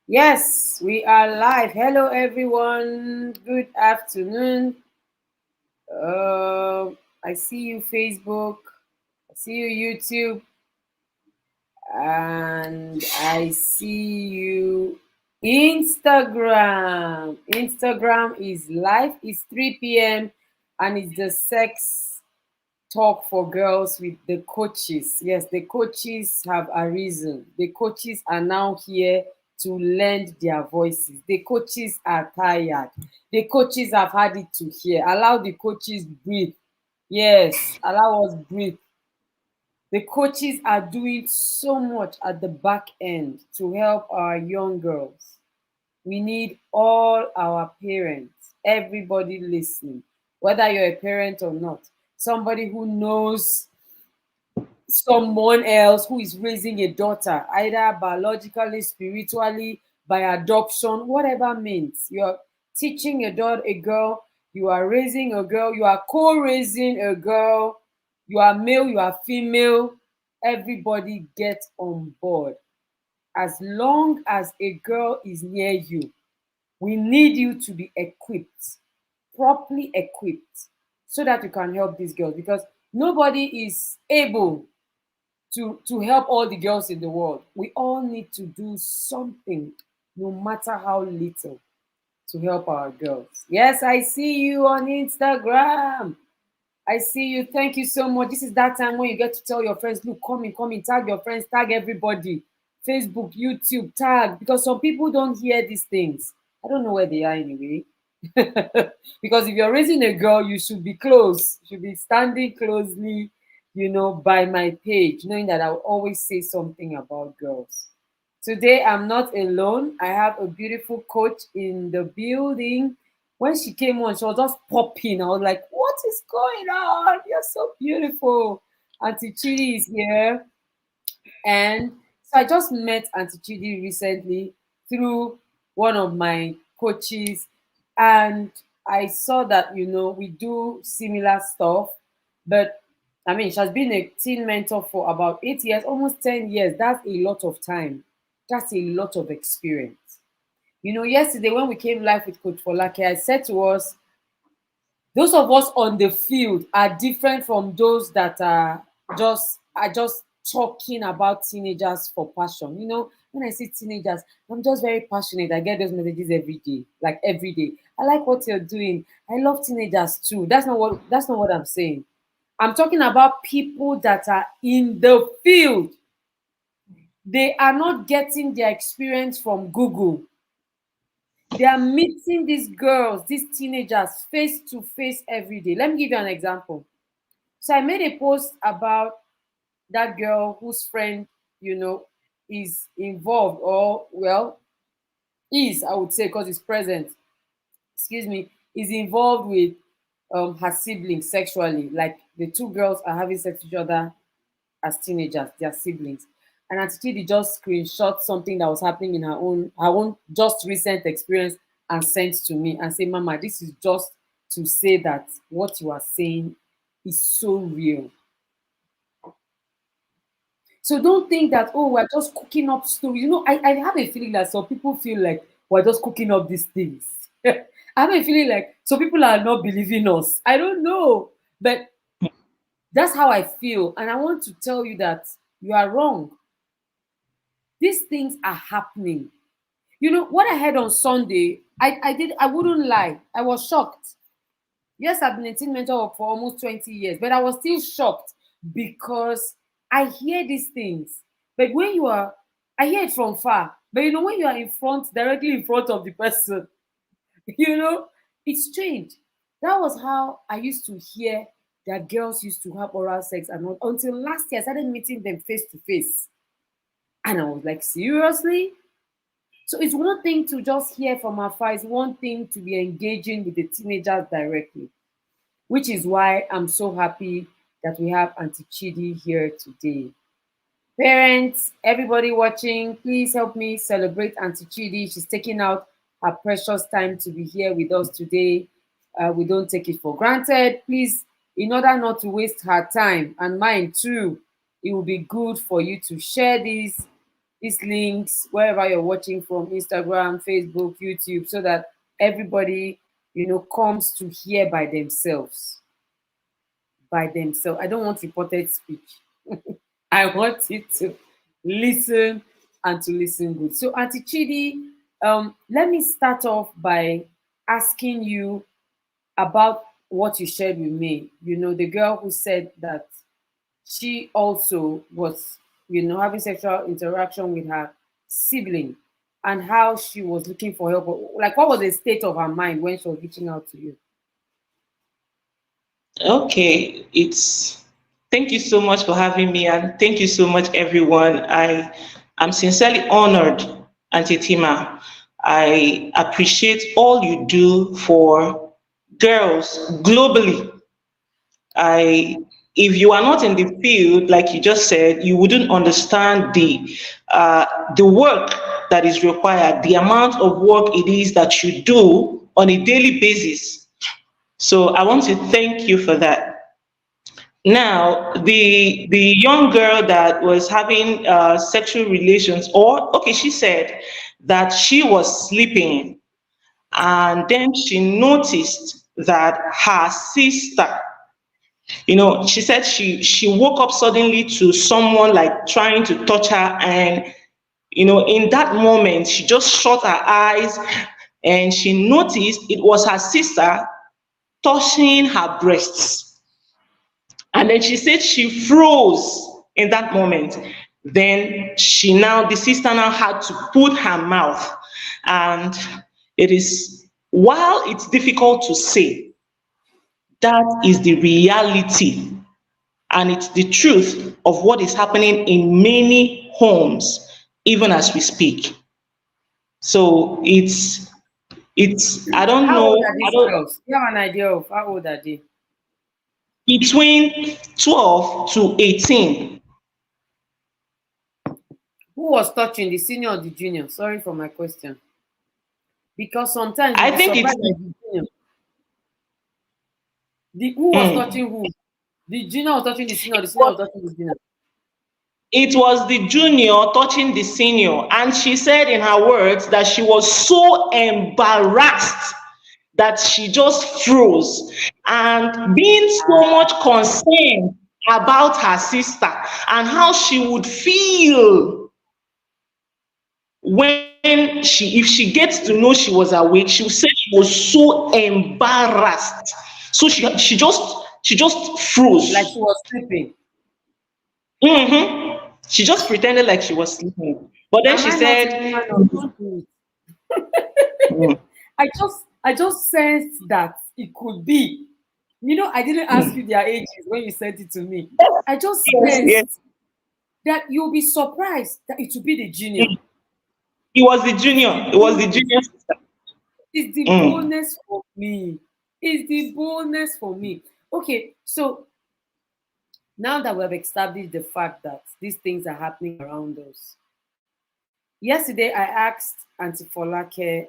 Yes, we are live. Hello, everyone. Good afternoon. I see you, Facebook. I see you, YouTube. And I see you, Instagram. Instagram is live. It's 3 p.m. and it's the sex talk for girls with the coaches. Yes, the coaches have arisen. The coaches are now here to lend their voices. The coaches are tired. The coaches have had it to hear. Allow the coaches breathe. Yes, allow us breathe. The coaches are doing so much at the back end to help our young girls. We need all our parents, everybody listening, whether you're a parent or not, somebody who knows someone else who is raising a daughter, either biologically, spiritually, by adoption, whatever means. You're teaching a daughter, a girl, you are raising a girl, you are co-raising a girl, you are male, you are female, everybody get on board. As long as a girl is near you, we need you to be equipped, properly equipped, so that you can help these girls, because nobody is able to help all the girls in the world. We all need to do something, no matter how little, to help our girls. Yes, I see you on Instagram. I see you. Thank you so much. This is that time when you get to tell your friends, look, come in, tag your friends, tag everybody. Facebook, YouTube, tag, because some people don't hear these things. I don't know where they are anyway. Because if you're raising a girl, you should be close. You should be standing closely, by my page, knowing that I'll always say something about girls. Today, I'm not alone. I have a beautiful coach in the building. When she came on, she was just popping. I was like, what is going on? You're so beautiful. Auntie Chidi is here. And so I just met Auntie Chidi recently through one of my coaches. And I saw that, we do similar stuff. But I mean, she has been a teen mentor for about 8 years, almost 10 years. That's a lot of time. That's a lot of experience. Yesterday when we came live with Coach Folake, I said to us, those of us on the field are different from those that are just talking about teenagers for passion. When I see teenagers, I'm just very passionate. I get those messages every day, like every day. I like what you're doing. I love teenagers too. That's not what I'm saying. I'm talking about people that are in the field. They are not getting their experience from Google. They are meeting these girls, these teenagers, face to face every day. Let me give you an example. So I made a post about that girl whose friend, is involved, or, well, is, I would say, because it's present, excuse me, is involved with her siblings sexually. Like, the two girls are having sex with each other as teenagers, their siblings. And Auntie Chidi just screenshot something that was happening in her own just recent experience and sent to me and say, Mama, this is just to say that what you are saying is so real. So don't think that, oh, we're just cooking up stories. I have a feeling that some people feel like we're just cooking up these things. I have a feeling like some people are not believing us. I don't know. But that's how I feel. And I want to tell you that you are wrong. These things are happening. What I heard on Sunday, I wouldn't lie. I was shocked. Yes, I've been a teen mentor for almost 20 years, but I was still shocked because I hear these things. But I hear it from far. But when you are directly in front of the person, you know, it's strange. That was how I used to hear that girls used to have oral sex and all, until last year I started meeting them face to face. And I was like, seriously? So it's one thing to just hear from afar, it's one thing to be engaging with the teenagers directly, which is why I'm so happy that we have Auntie Chidi here today. Parents, everybody watching, please help me celebrate Auntie Chidi. She's taking out her precious time to be here with us today. We don't take it for granted. Please, in order not to waste her time and mine too, it will be good for you to share this these links wherever you're watching from, Instagram, Facebook, YouTube, so that everybody, comes to hear by themselves. By themselves. I don't want reported speech. I want you to listen and to listen good. So, Auntie Chidi, let me start off by asking you about what you shared with me. The girl who said that she also was, having sexual interaction with her sibling, and how she was looking for help. Like, what was the state of her mind when she was reaching out to you? Okay, it's thank you so much for having me, and thank you so much, everyone. I am sincerely honored, Auntie Tima. I appreciate all you do for girls globally. I If you are not in the field, like you just said, you wouldn't understand the work that is required, the amount of work it is that you do on a daily basis. So I want to thank you for that. Now, the young girl that was having sexual relations, or okay, she said that she was sleeping, and then she noticed that her sister, she said she woke up suddenly to someone like trying to touch her, and in that moment she just shut her eyes, and she noticed it was her sister touching her breasts. And then she said she froze in that moment. Then the sister now had to put her mouth. And while it's difficult to say, that is the reality. And it's the truth of what is happening in many homes, even as we speak. So I don't How old know, are these girls? You have an idea of how old are they? between 12 to 18. Who was touching, the senior or the junior? Sorry for my question. Because sometimes you'll I be think it's surprised that the junior. Who was mm, touching who? The junior was touching the senior, the senior was touching the junior. it was the junior touching the senior, and she said in her words that she was so embarrassed that she just froze, and being so much concerned about her sister and how she would feel when if she gets to know she was awake. She said she was so embarrassed, so she just Like she froze. was sleeping. She just pretended like she was sleeping, but then Am she I not a said, woman of spirit? mm, I just sensed that it could be. I didn't ask you their ages when you sent it to me. I just yes, yes, sensed that you'll be surprised that it will be the junior. it was the It's junior. the It was the boldness. junior sister. It's the Mm. boldness for me. It's the boldness for me. Okay, so now that we have established the fact that these things are happening around us, yesterday I asked Auntie Folake,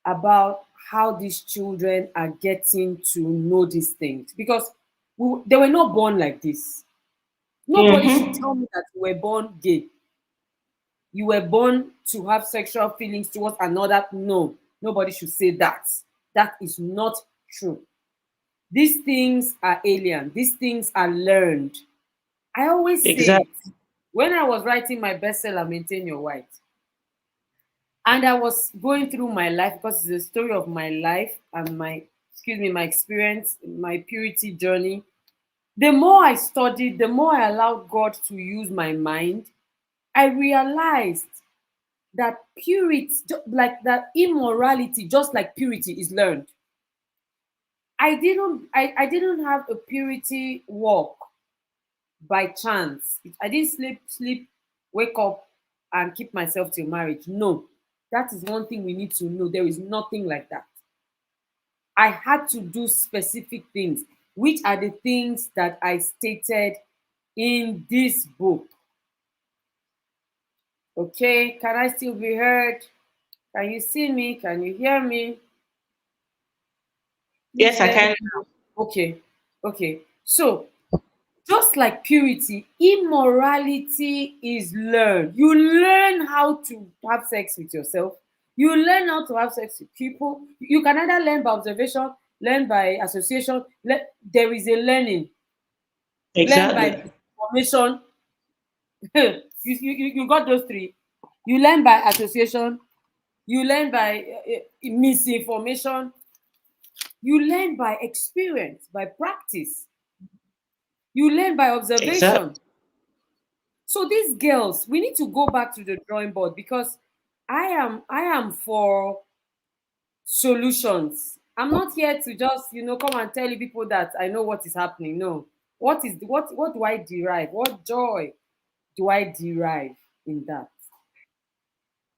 about how these children are getting to know these things, because they were not born like this. Nobody should Mm-hmm. tell me that you were born gay. You were born to have sexual feelings towards another. No, nobody should say that. That is not true. These things are alien. These things are learned. I always say it. Exactly. When I was writing my bestseller, Maintain Your White, and I was going through my life, because it's a story of my life and my experience, my purity journey. The more I studied, the more I allowed God to use my mind, I realized that purity, like that immorality, just like purity, is learned. I didn't have a purity walk by chance. I didn't sleep, wake up, and keep myself till marriage. No, that is one thing we need to know. There is nothing like that. I had to do specific things, which are the things that I stated in this book. Okay, can I still be heard? Can you see me? Can you hear me? Please Yes, I let me can. know. Okay, okay. So just just like purity, immorality is learned. You learn how to have sex with yourself. You learn how to have sex with people. You can either learn by observation, learn by association. There is a learning. Learn by Exactly. misinformation. You got those three. You learn by association. You learn by misinformation. You learn by experience, by practice. You learn by observation. Exactly. So these girls, we need to go back to the drawing board because I am for solutions. I'm not here to just, come and tell you people that I know what is happening. No. What do I derive? What joy do I derive in that?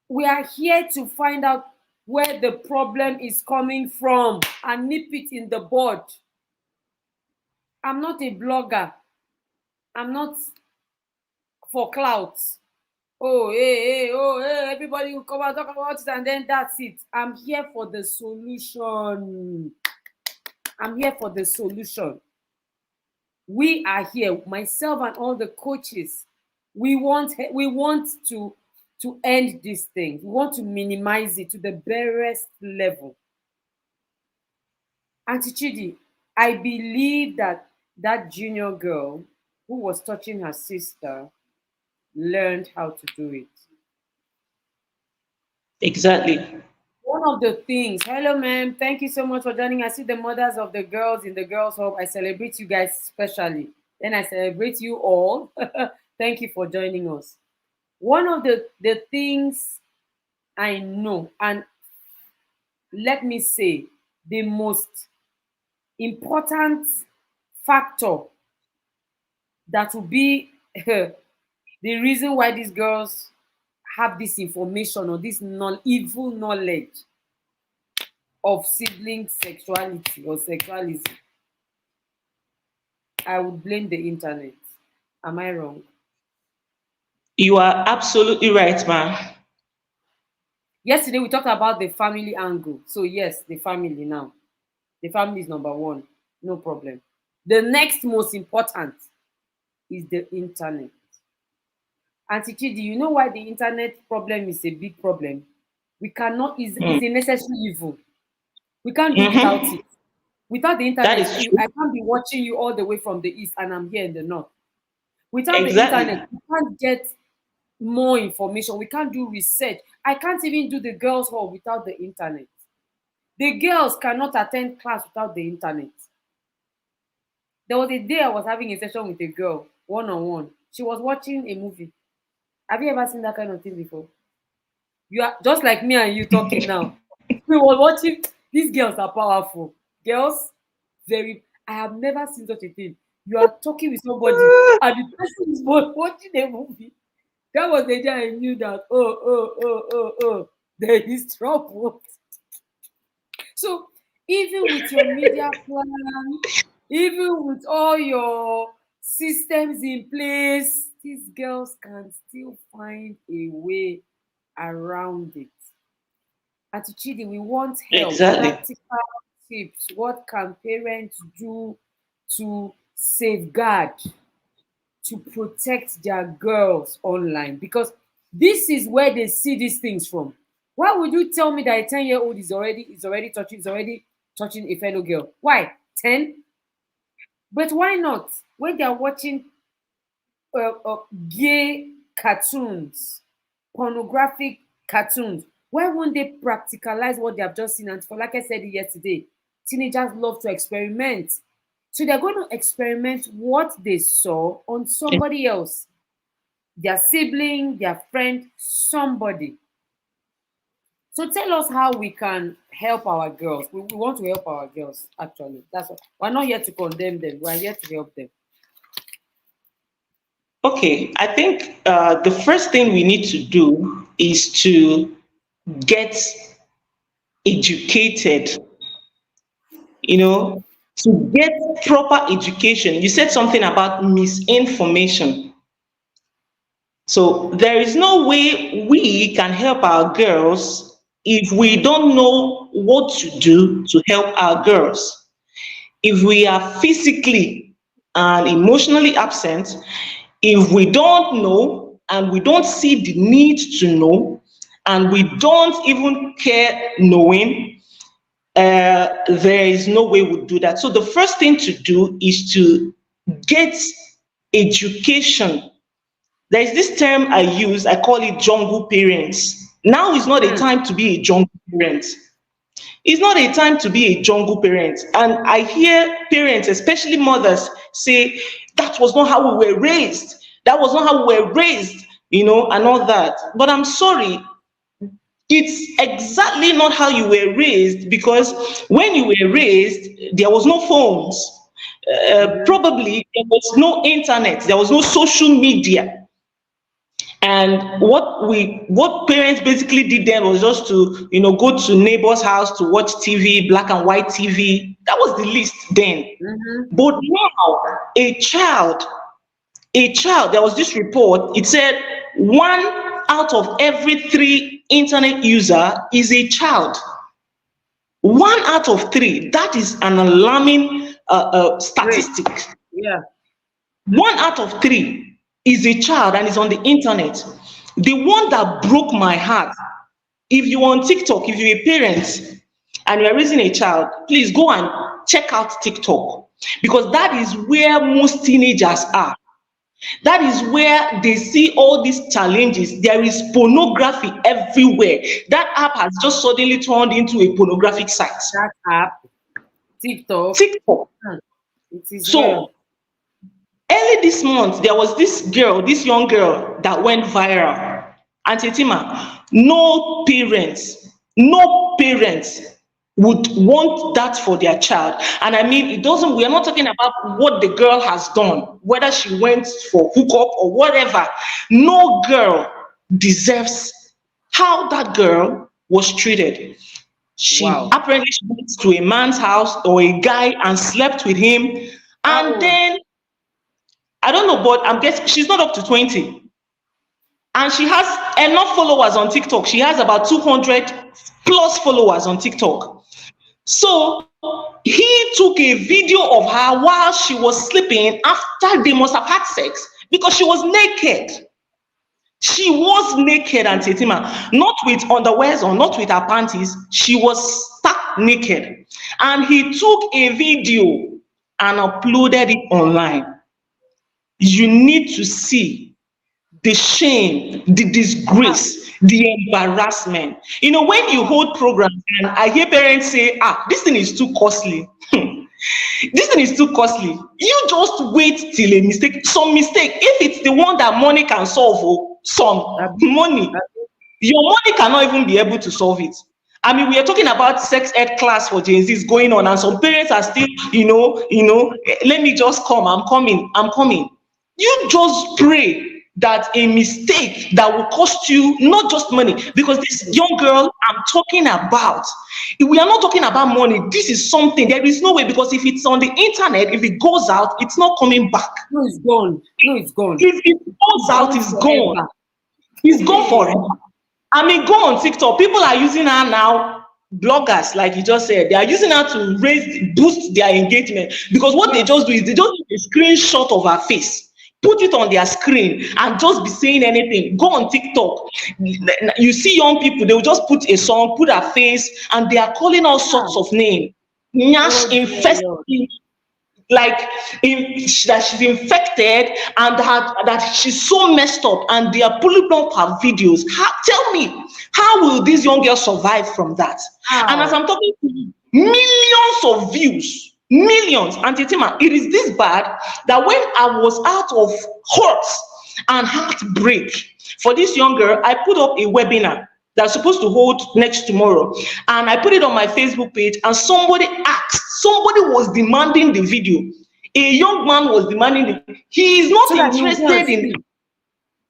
We are here to find out where the problem is coming from and nip it in the bud. I'm not a blogger. I'm not for clout. Oh, hey, hey, oh, hey, everybody will come and talk about it, and then that's it. I'm here for the solution. I'm here for the solution. We are here, myself and all the coaches. We want to end this thing. We want to minimize it to the barest level. Auntie Chidi, I believe that that junior girl who was touching her sister learned how to do it. Exactly. One of the things, hello, ma'am. Thank you so much for joining. I see the mothers of the girls in the girls' home. I celebrate you guys especially. Then I celebrate you all. Thank you for joining us. One of the things I know, and let me say, the most important factor that will be the reason why these girls have this information or this evil knowledge of sibling sexuality or sexualism, I would blame the internet. Am I wrong? You are absolutely right, man. Yesterday we talked about the family angle. So yes, the family now. The family is number one. No problem. The next most important is the internet. Auntie Chidi, you know why the internet problem is a big problem? We cannot, is Mm. a necessary evil. We can't do without Mm-hmm. it. Without the That internet, is true. I can't be watching you all the way from the east and I'm here in the north. Without the internet, Exactly. we can't get more information. We can't do research. I can't even do the girls' hall without the internet. The girls cannot attend class without the internet. There was a day I was having a session with a girl, one on one. She was watching a movie. Have you ever seen that kind of thing before? You are just like me and you talking now. We were watching. These girls are powerful. Girls, very. I have never seen such a thing. You are talking with somebody, and the person is watching a movie. That was the day I knew that. Oh, there is trouble. So even with your media plan, even with all your systems in place, these girls can still find a way around it. Atichidi, we want help, Exactly. practical tips. What can parents do to safeguard, to protect their girls online? Because this is where they see these things from. Why would you tell me that a 10-year-old is already touching a fellow girl? Why? 10? But why not? When they are watching gay cartoons, pornographic cartoons, why won't they practicalize what they have just seen? And for like I said yesterday, teenagers love to experiment. So they're going to experiment what they saw on somebody else, their sibling, their friend, somebody. So tell us how we can help our girls. We want to help our girls, actually. That's what we're not here to condemn them, we're here to help them. Okay, I think the first thing we need to do is to get educated, you know, to get proper education. You said something about misinformation. So there is no way we can help our girls if we don't know what to do to help our girls. If we are physically and emotionally absent, if we don't know and we don't see the need to know, and we don't even care knowing, there is no way we do that. So the first thing to do is to get education. There is this term I use, I call it jungle parents. Now is not a Hmm. time to be a jungle parent. It's not a time to be a jungle parent. And I hear parents, especially mothers, say, that was not how we were raised. That was not how we were raised, and all that. But I'm sorry, it's exactly not how you were raised, because when you were raised, there was no phones. Mhm. Probably there was no internet, there was no social media. And what parents basically did then was just to go to neighbor's house to watch TV, black and white TV. That was the least then. Mhm. But now, a child, there was this report, it said 1 out of every 3 internet user is a child. 1 out of 3. That is an alarming Great. statistic. Yeah. 1 out of 3 is a child and is on the internet. The one that broke my heart, if you're on TikTok, if you're a parent and you're raising a child, please go and check out TikTok, because that is where most teenagers are. That is where they see all these challenges. There is pornography everywhere. That app has just suddenly turned into a pornographic site. That app, TikTok. TikTok. Hmm. It is well. So early this month, there was this young girl that went viral. Auntie Tima, no parents would want that for their child. And I mean, we are not talking about what the girl has done, whether she went for hookup or whatever. No girl deserves how that girl was treated. She Wow. apparently she went to a man's house or a guy and slept with him. And Oh, then I don't know, but I'm guessing she's not up to 20. And she has enough followers on TikTok. She has about 200 plus followers on TikTok. So he took a video of her while she was sleeping after they must have had sex, because she was naked. She was naked, and Tetima, not with underwears on, not with her panties. She was stark naked. And he took a video and uploaded it online. You need to see the shame, the ah, disgrace, the embarrassment. When you hold programs and I hear parents say, this thing is too costly. This thing is too costly. You just wait till some mistake. If it's the one that money can solve, some Abi, money, abi. your money cannot even be able to solve it. I mean, we are talking about sex ed class for Gen Z's going on, and some parents are still, let me just come. I'm coming. I'm coming. You just pray that a mistake that will cost you not just money, because this young girl I'm talking about, we are not talking about money. This is something, there is no way, because if it's on the internet, if it goes out, it's not coming back. No, it's gone. No, it's gone. If it goes It's out, gone it's gone. forever. It's gone forever. I mean, go on TikTok. People are using her now. Bloggers, like you just said, they are using her to boost their engagement, because what they Yes. just do is they just take a screenshot of her face, put it on their screen, and just be saying anything. Go on TikTok. You see young people, they will just put a song, put her face, and they are calling all Ah, sorts of names. oh Nyash dear infested, Lord. like that she's infected, and that she's so messed up, and they are pulling up her videos. Tell me, how will this young girl survive from that? And as How? I'm talking to you, millions of views, millions. And Titima, it is this bad that when I was out of hurt and heartbreak for this young girl, I put up a webinar that's supposed to hold next tomorrow, and I put it on my Facebook page, and somebody was demanding the video. A young man was demanding he is not So that he will go and interested in, see.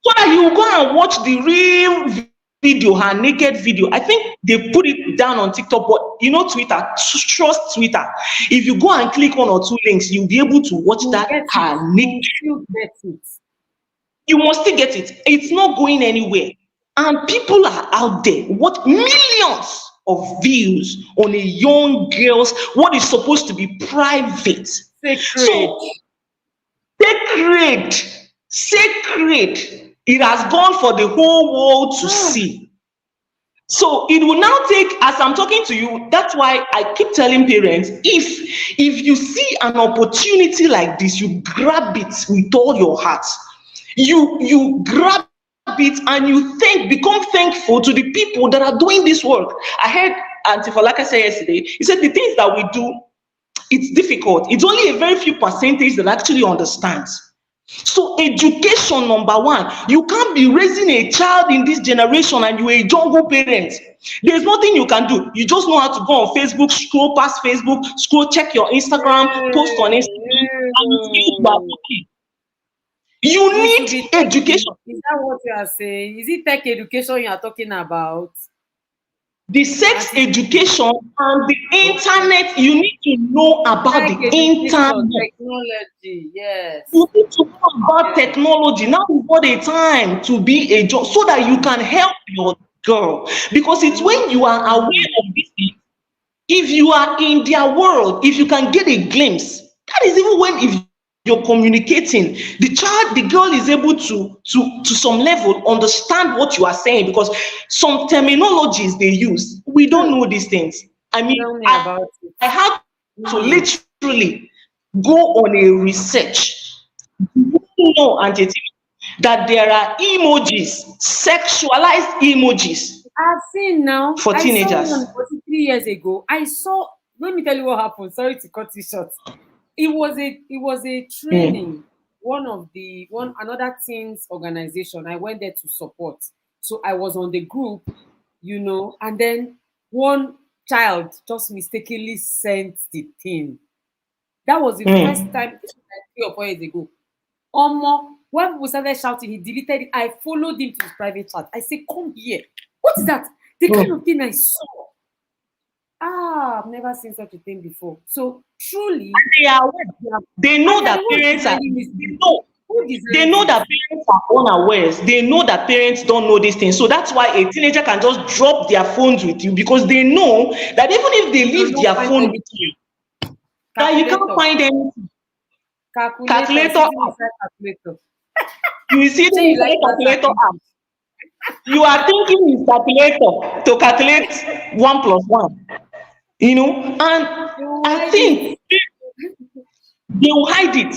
so that he will go and watch the real video, her naked video. I think they put it down on TikTok, but Twitter, trust Twitter. If you go and click 1 or 2 links, you'll be able to watch You will that get it. her You naked. will still get it. You must still get it. It's not going anywhere. And people are out there, what, millions of views on a young girl's, what is supposed to be private. Sacred. So sacred, sacred. It has gone for the whole world to Ah, see. So it will now take, as I'm talking to you, that's why I keep telling parents, if you see an opportunity like this, you grab it with all your heart. You grab it and you become thankful to the people that are doing this work. I heard Auntie Falaka say yesterday, he said the things that we do, it's difficult. It's only a very few percentage that actually understands. So education, number one, you can't be raising a child in this generation and you're a jungle parent. There's nothing you can do. You just know how to go on Facebook, scroll past Facebook, scroll, check your Instagram, post on Instagram, and you feel you are ew. okay. You We should be need education. taking. Is that what you are saying? Is it tech education you are talking about? The sex Auntie Chichi. education and the Okay. internet, you need to know about Tech the education, internet. technology. You Yes. need to know about Yes. technology. Now is not a time to be a job so that you can help your girl. Because it's when you are aware Mm. of this thing, if you are in their world, if you can get a glimpse, that is even when if you're communicating, the girl is able to some level understand what you are saying because some terminologies they use, we don't Hmm. know these things. I mean, Tell me I about had it. to literally Hmm. go on a research. You know, Auntie, that there are emojis, sexualized emojis I've seen now. for I saw one, teenagers. was it 3 years ago? I saw, let me tell you what happened. Sorry to cut you short. It was a Mm, training. One of the one another teens organization. I went there to support. So I was on the group, and then one child just mistakenly sent the thing. That was the first mm, time, this was like 3 or 4 years ago. Omo, when people started shouting, he deleted it. I followed him to his private chat. I said, "Come here. What is that? The kind mm. of thing I saw. I've never seen such a thing before." So truly, They are aware. they are, They and know they are that the ones parents are. designing this They thing. know. Who They designs know it? that parents are unawares. They know that parents don't know these things. So that's why a teenager can just drop their phones with you because they know that even if they You leave cannot their find phone with anything. you, that you can't Calculator, find any calculator, calculator sitting app. inside calculator. You will see Say them you like inside math and calculator app. English. You are thinking it's calculator to calculate 1 plus 1. And They will I hide it. think they will hide it.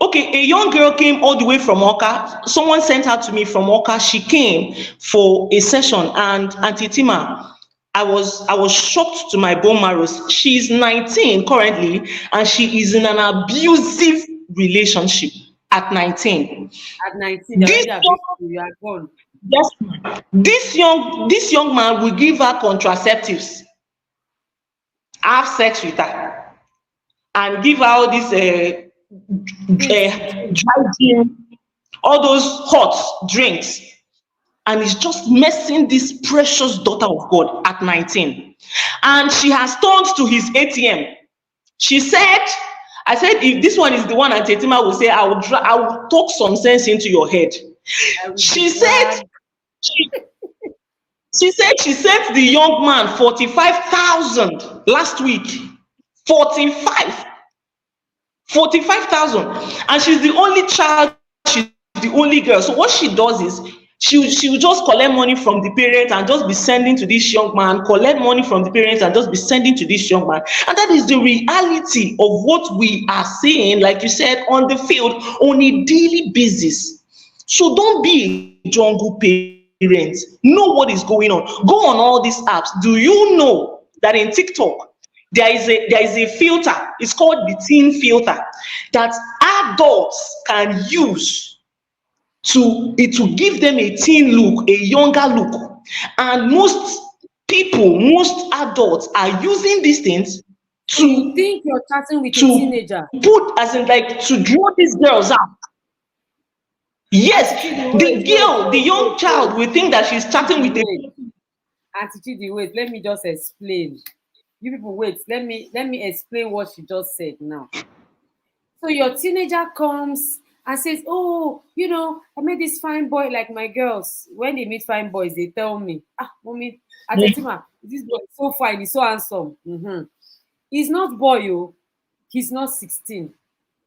Okay, a young girl came all the way from Oka. Someone sent her to me from Oka. She came for a session, and Auntie Tima, I was shocked to my bone marrows. She's 19 currently, and she is in an abusive relationship at 19. At 19, they This already abused young, you. You are gone. yes, this young man will give her contraceptives, have sex with her, and give her all this Things to drink. dry gin, all those hot drinks, and is just messing this precious daughter of God at 19. And she has turned to his ATM. She said, I said, if this one is the one Auntie Tima will say, I will talk some sense into your head. I will be She said, dragged. she, she said she sent the young man 45,000 last week. 45. 45,000, and she's the only child, she's the only girl. So what she does is she will just collect money from the parents and just be sending to this young man, collect money from the parents and just be sending to this young man. And that is the reality of what we are seeing, like you said, on the field on a daily basis. So don't be a jungle parent. Know what is going on. Go on all these apps. Do you know that in TikTok there is a filter? It's called the teen filter that adults can use to it will give them a teen look, a younger look. And most adults are using these things So you to think you're chatting with a to teenager? put, as in, like, to draw these girls out. Yes, Auntie Chidi, wait, the wait, girl, the wait, young wait, wait. child will think that she's chatting Chidi, with a. wait. Auntie Chidi, wait. Let me just explain. You people, wait. Let me explain what she just said now. So your teenager comes and says, "Oh, I met this fine boy." Like my girls, when they meet fine boys, they tell me, mommy, Atetima, this boy is so fine, he's so handsome. He's not boy, oh, he's not 16.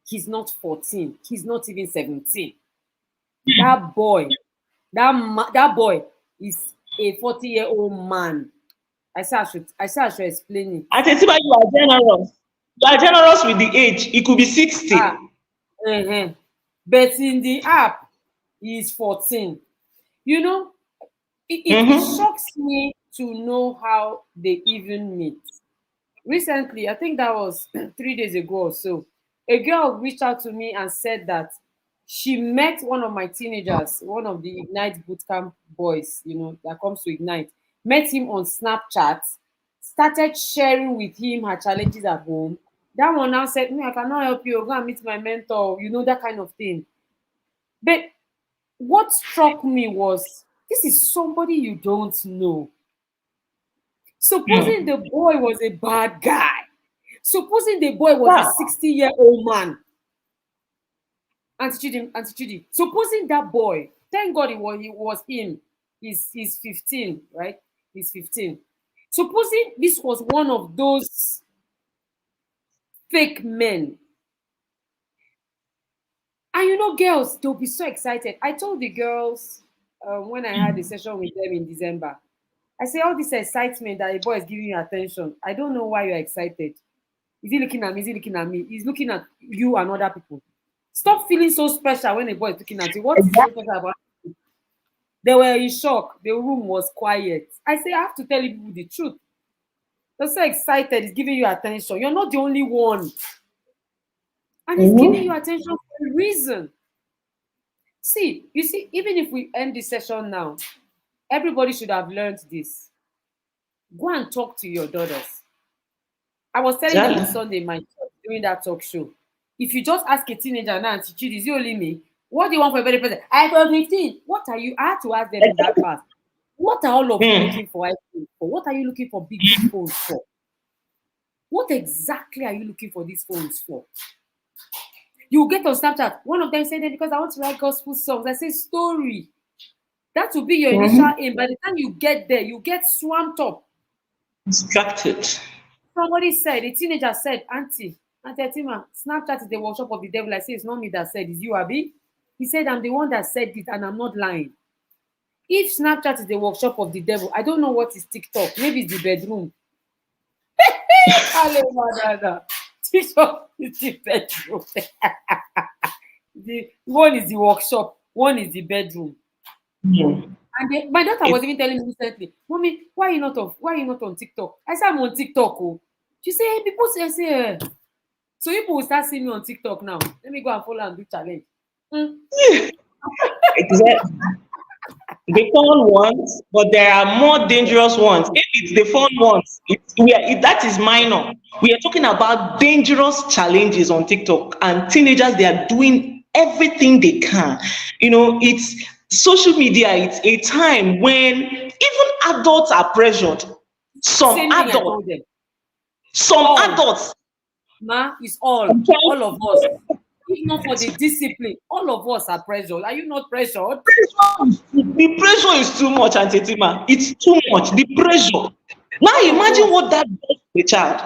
He's not 14. He's not even 17. That boy, that boy is a 40-year-old man. I said I should explain it. At Etima, you are generous. You are generous with the age. It could be Ah, 60. but in the app, he is 14. You know, it Mm-hmm. shocks me to know how they even meet. Recently, I think that was 3 days ago or so, a girl reached out to me and said that she met one of my teenagers, one of the Ignite bootcamp boys, that comes to Ignite, met him on Snapchat, started sharing with him her challenges at home. That one now said, me, I cannot help you, go and meet my mentor, that kind of thing. But what struck me was this is somebody you don't know. Supposing Hmm. the boy was a bad guy, supposing the boy was a Yeah. 60-year-old man, Auntie Chidi, supposing that boy, thank God it was him, he's 15, right? He's 15. Supposing this was one of those fake men, and girls, they'll be so excited. I told the girls when I had a session with them in December, I say all this excitement that a boy is giving you attention. I don't know why you're excited. Is he looking at me? Is he looking at me? He's looking at you and other people. Stop feeling so special when a boy is looking at you. What is so Exactly. special about it? They were in shock. The room was quiet. I say, I have to tell you people the truth. They're so excited. It's giving you attention. You're not the only one. And it's giving you Mm-hmm. attention for a reason. See, you see, even if we end this session now, everybody should have learned this. Go and talk to your daughters. I was telling them on Exactly. Sunday, my church, during that talk show. If you just ask a teenager now, Auntie Chidi, is it only me? What do you want for a birthday present? iPhone 15. What are you? I had to ask them in that Exactly. class. What are all of you Hmm. looking for iPhone for? What are you looking for big phones for? What exactly are you looking for these phones for? You get on Snapchat. One of them said that because I want to write gospel songs. I say story. That will be your initial Mm-hmm. aim. By the time you get there, you get swamped up. Distracted. Somebody said, a teenager said, Auntie Atima, Snapchat is the workshop of the devil. I say, it's not me that said, it's you, Abi. He said, I'm the one that said it, and I'm not lying. If Snapchat is the workshop of the devil, I don't know what is TikTok. Maybe it's the bedroom. TikTok is the bedroom. The one is the workshop, one is the bedroom. Hmm. And my daughter It, was even telling me recently, Mommy, why are you not on TikTok? I said, I'm on TikTok. Oh. She said, hey, people say, so people will start seeing me on TikTok now. Let me go and follow and do challenge. Mm. exactly. The fun ones, but there are more Yes. dangerous ones. If it's the fun ones, that is minor. We are talking about dangerous challenges on TikTok, and teenagers, they are doing everything they can. It's social media. It's a time when even adults are pressured. Some Same thing I adults, told them. some All, adults. ma, is all. I'm trying All of us. If not for the discipline, all of us are pressured. Are you not pressured? the pressure is too much, Auntie Tima. It's too much. The pressure. Now All of imagine us. what that does to a child.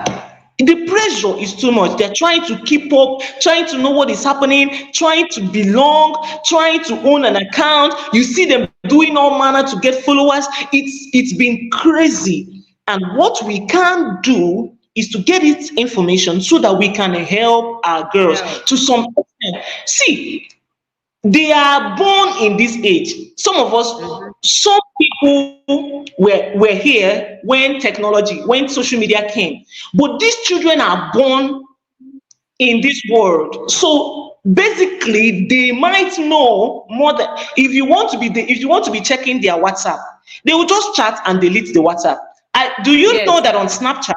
The pressure is too much. They're trying to keep up, trying to know what is happening, trying to belong, trying to own an account. You see them doing all manner to get followers. It's been crazy. And what we can do is to get it information so that we can help our girls Hell. to some extent. See, they are born in this age. Mhm. Some people were here when social media came, but these children are born in this world. So basically, they might know more than if you want to be checking their WhatsApp, they will just chat and delete the WhatsApp. Do you know Yes. that on Snapchat?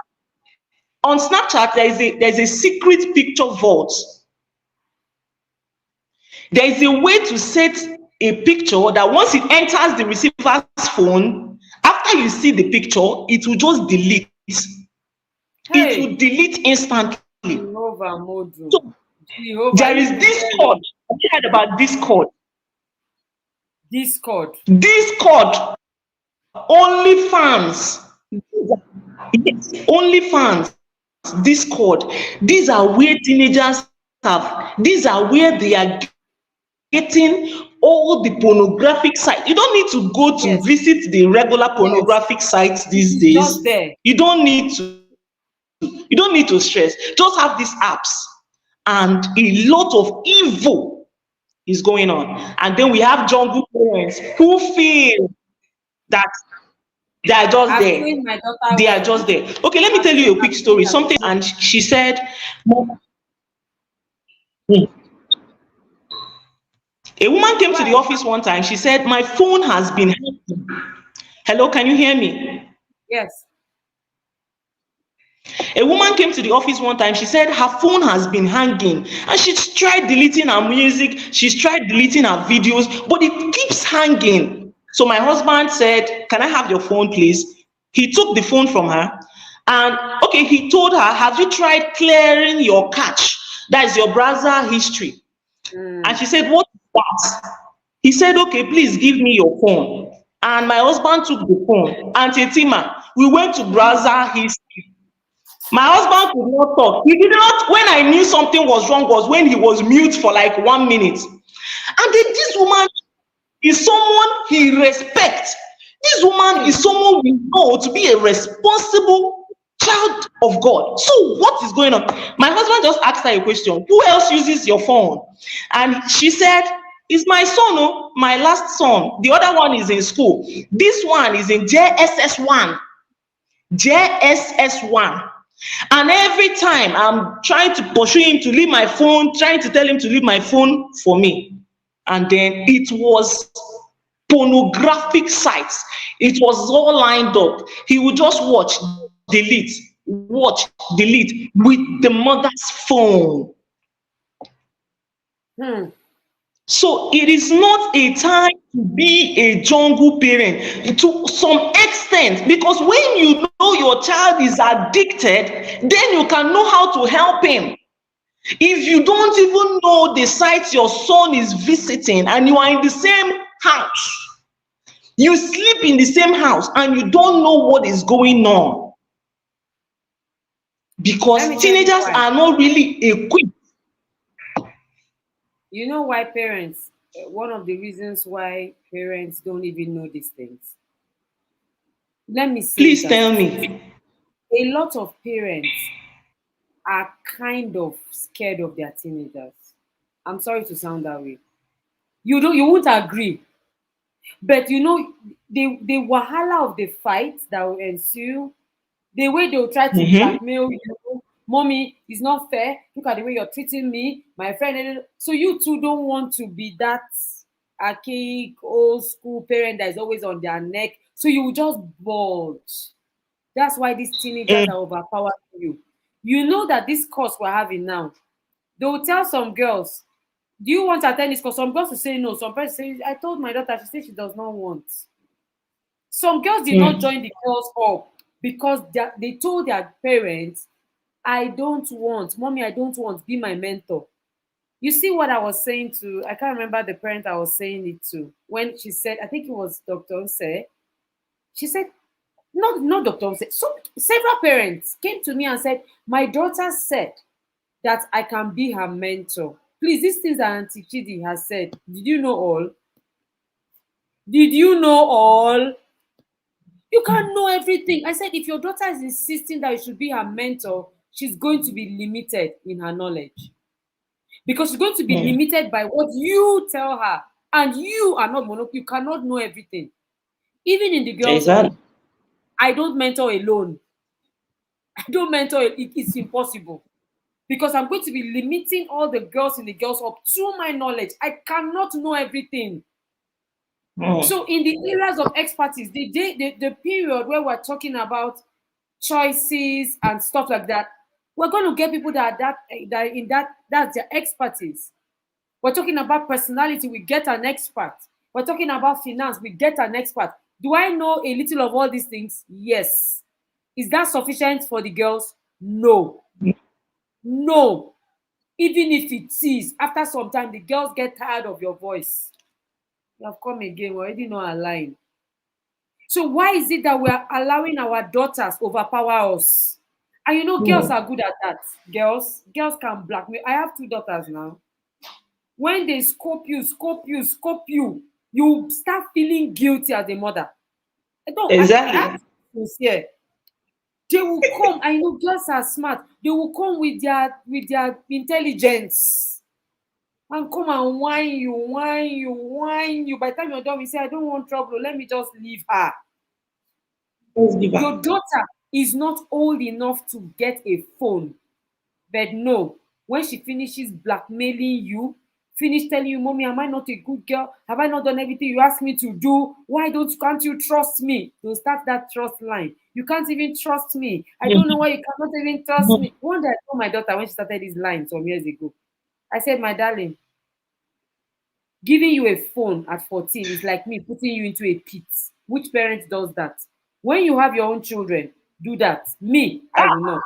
On Snapchat, there is a secret picture vault. There is a way to set a picture that once it enters the receiver's phone, after you see the picture, it will just delete. It will Hey, delete instantly. Jehovah Modu. So Jehovah, there you is people Discord. very Have you heard about Discord? Discord. Discord, OnlyFans. Yes, OnlyFans, Discord. These are where teenagers have, these are where they are getting all the pornographic sites. You don't need to go to Yes, visit the regular yes. pornographic sites It these is just days. there. You don't need to stress. Just have these apps, and a lot of evil is going on. And then we have jungle parents who feel that they are just I've there. trained my daughter They are well. just there. Okay, let me I've tell you trained, a quick I've trained story. her to Something, know. and she said, a woman came Go to the ahead, ma. office one time. She said, my phone has been hacked. Hello, can you hear me? Yes. A woman came to the office one time. She said her phone has been hanging, and she's tried deleting her music, she's tried deleting her videos, but it keeps hanging. So my husband said, can I have your phone, please? He took the phone from her, and okay, he told her, have you tried clearing your cache? That is your browser history. And Mm. she said, what is that? He said, okay, please give me your phone. And my husband took the phone. And Tetima, we went to browser history. My husband could not talk. He did not, when I knew something was wrong, was when he was mute for like 1 minute. And then this woman is someone he respects. This woman Hmm. is someone we know to be a responsible child of God. So what is going on? My husband just asked her a question. Who else uses your phone? And she said, it's my son, oh, my last son. The other one is in school. This one is in JSS1. JSS1. And every time I'm trying to pursue him to leave my phone, trying to tell him to leave my phone for me. And then it was pornographic sites. It was all lined up. He would just watch, delete with the mother's phone. Hmm. So it is not a time to be a jungle parent to some extent, because when you know your child is addicted, then you can know how to help him. If you don't even know the sites your son is visiting and you are in the same house, you sleep in the same house and you don't know what is going on, Let because me tell you teenagers why. are not really equipped. You know why parents, one of the reasons why parents don't even know these things. Let me say it Please as tell it is. me. A lot of parents are kind of scared of their teenagers. I'm sorry to sound that way. You won't agree. But you know, the wahala of the fight that will ensue, the way they'll try to Mhm. blackmail you, mommy, it's not fair. Look at the way you're treating me, my friend. So you two don't want to be that archaic, old school parent that is always on their neck. So you will just bulge. That's why these teenagers Mm. are overpowering you. You know that this course we're having now, they will tell some girls, do you want to attend this course? Some girls will say no. Some person say, I told my daughter, she said she does not want. Some girls did not Mm. join the girls up because they told their parents, I don't want, mommy, I don't want, be my mentor. You see what I was saying to, I can't remember the parent I was saying it to, when she said, I think it was Dr. Nse. She said, not Dr. Nse, so several parents came to me and said, my daughter said that I can be her mentor. Please, these things that Auntie Chidi has said, did you know all? Did you know all? You can't know everything. I said, if your daughter is insisting that you should be her mentor, she's going to be limited in her knowledge because she's going to be Mm. limited by what you tell her. And you are not monopoly. You cannot know everything. Even in the girls' Exactly. home, I don't mentor alone. I don't mentor. It's impossible because I'm going to be limiting all the girls in the girls' home to my knowledge. I cannot know everything. Mm. So in the areas of expertise, the period where we're talking about choices and stuff like that, we're going to get people that in that's their expertise. We're talking about personality, we get an expert. We're talking about finance, we get an expert. Do I know a little of all these things? Yes. Is that sufficient for the girls? No. No. Even if it is, after some time, the girls get tired of your voice. You have come again, we're already not aligned. So why is it that we are allowing our daughters overpower us? And girls Hmm. are good at that. Girls can blackmail. I have two daughters now. When they scope you, you start feeling guilty as a mother. I have Exactly. to be sincere. They will come. I know girls are smart. They will come with their intelligence and come and whine you. By the time you're done, we say, I don't want trouble. Let me just leave her. Let's give her. Your daughter is not old enough to get a phone. But no, when she finishes blackmailing you, finish telling you, Mommy, am I not a good girl? Have I not done everything you asked me to do? Can't you trust me? They'll start that trust line. You can't even trust me. I don't know why you cannot even trust me. One day I told my daughter when she started this line some years ago, I said, my darling, giving you a phone at 14 is like me putting you into a pit. Which parent does that? When you have your own children, do that. Me, I will not.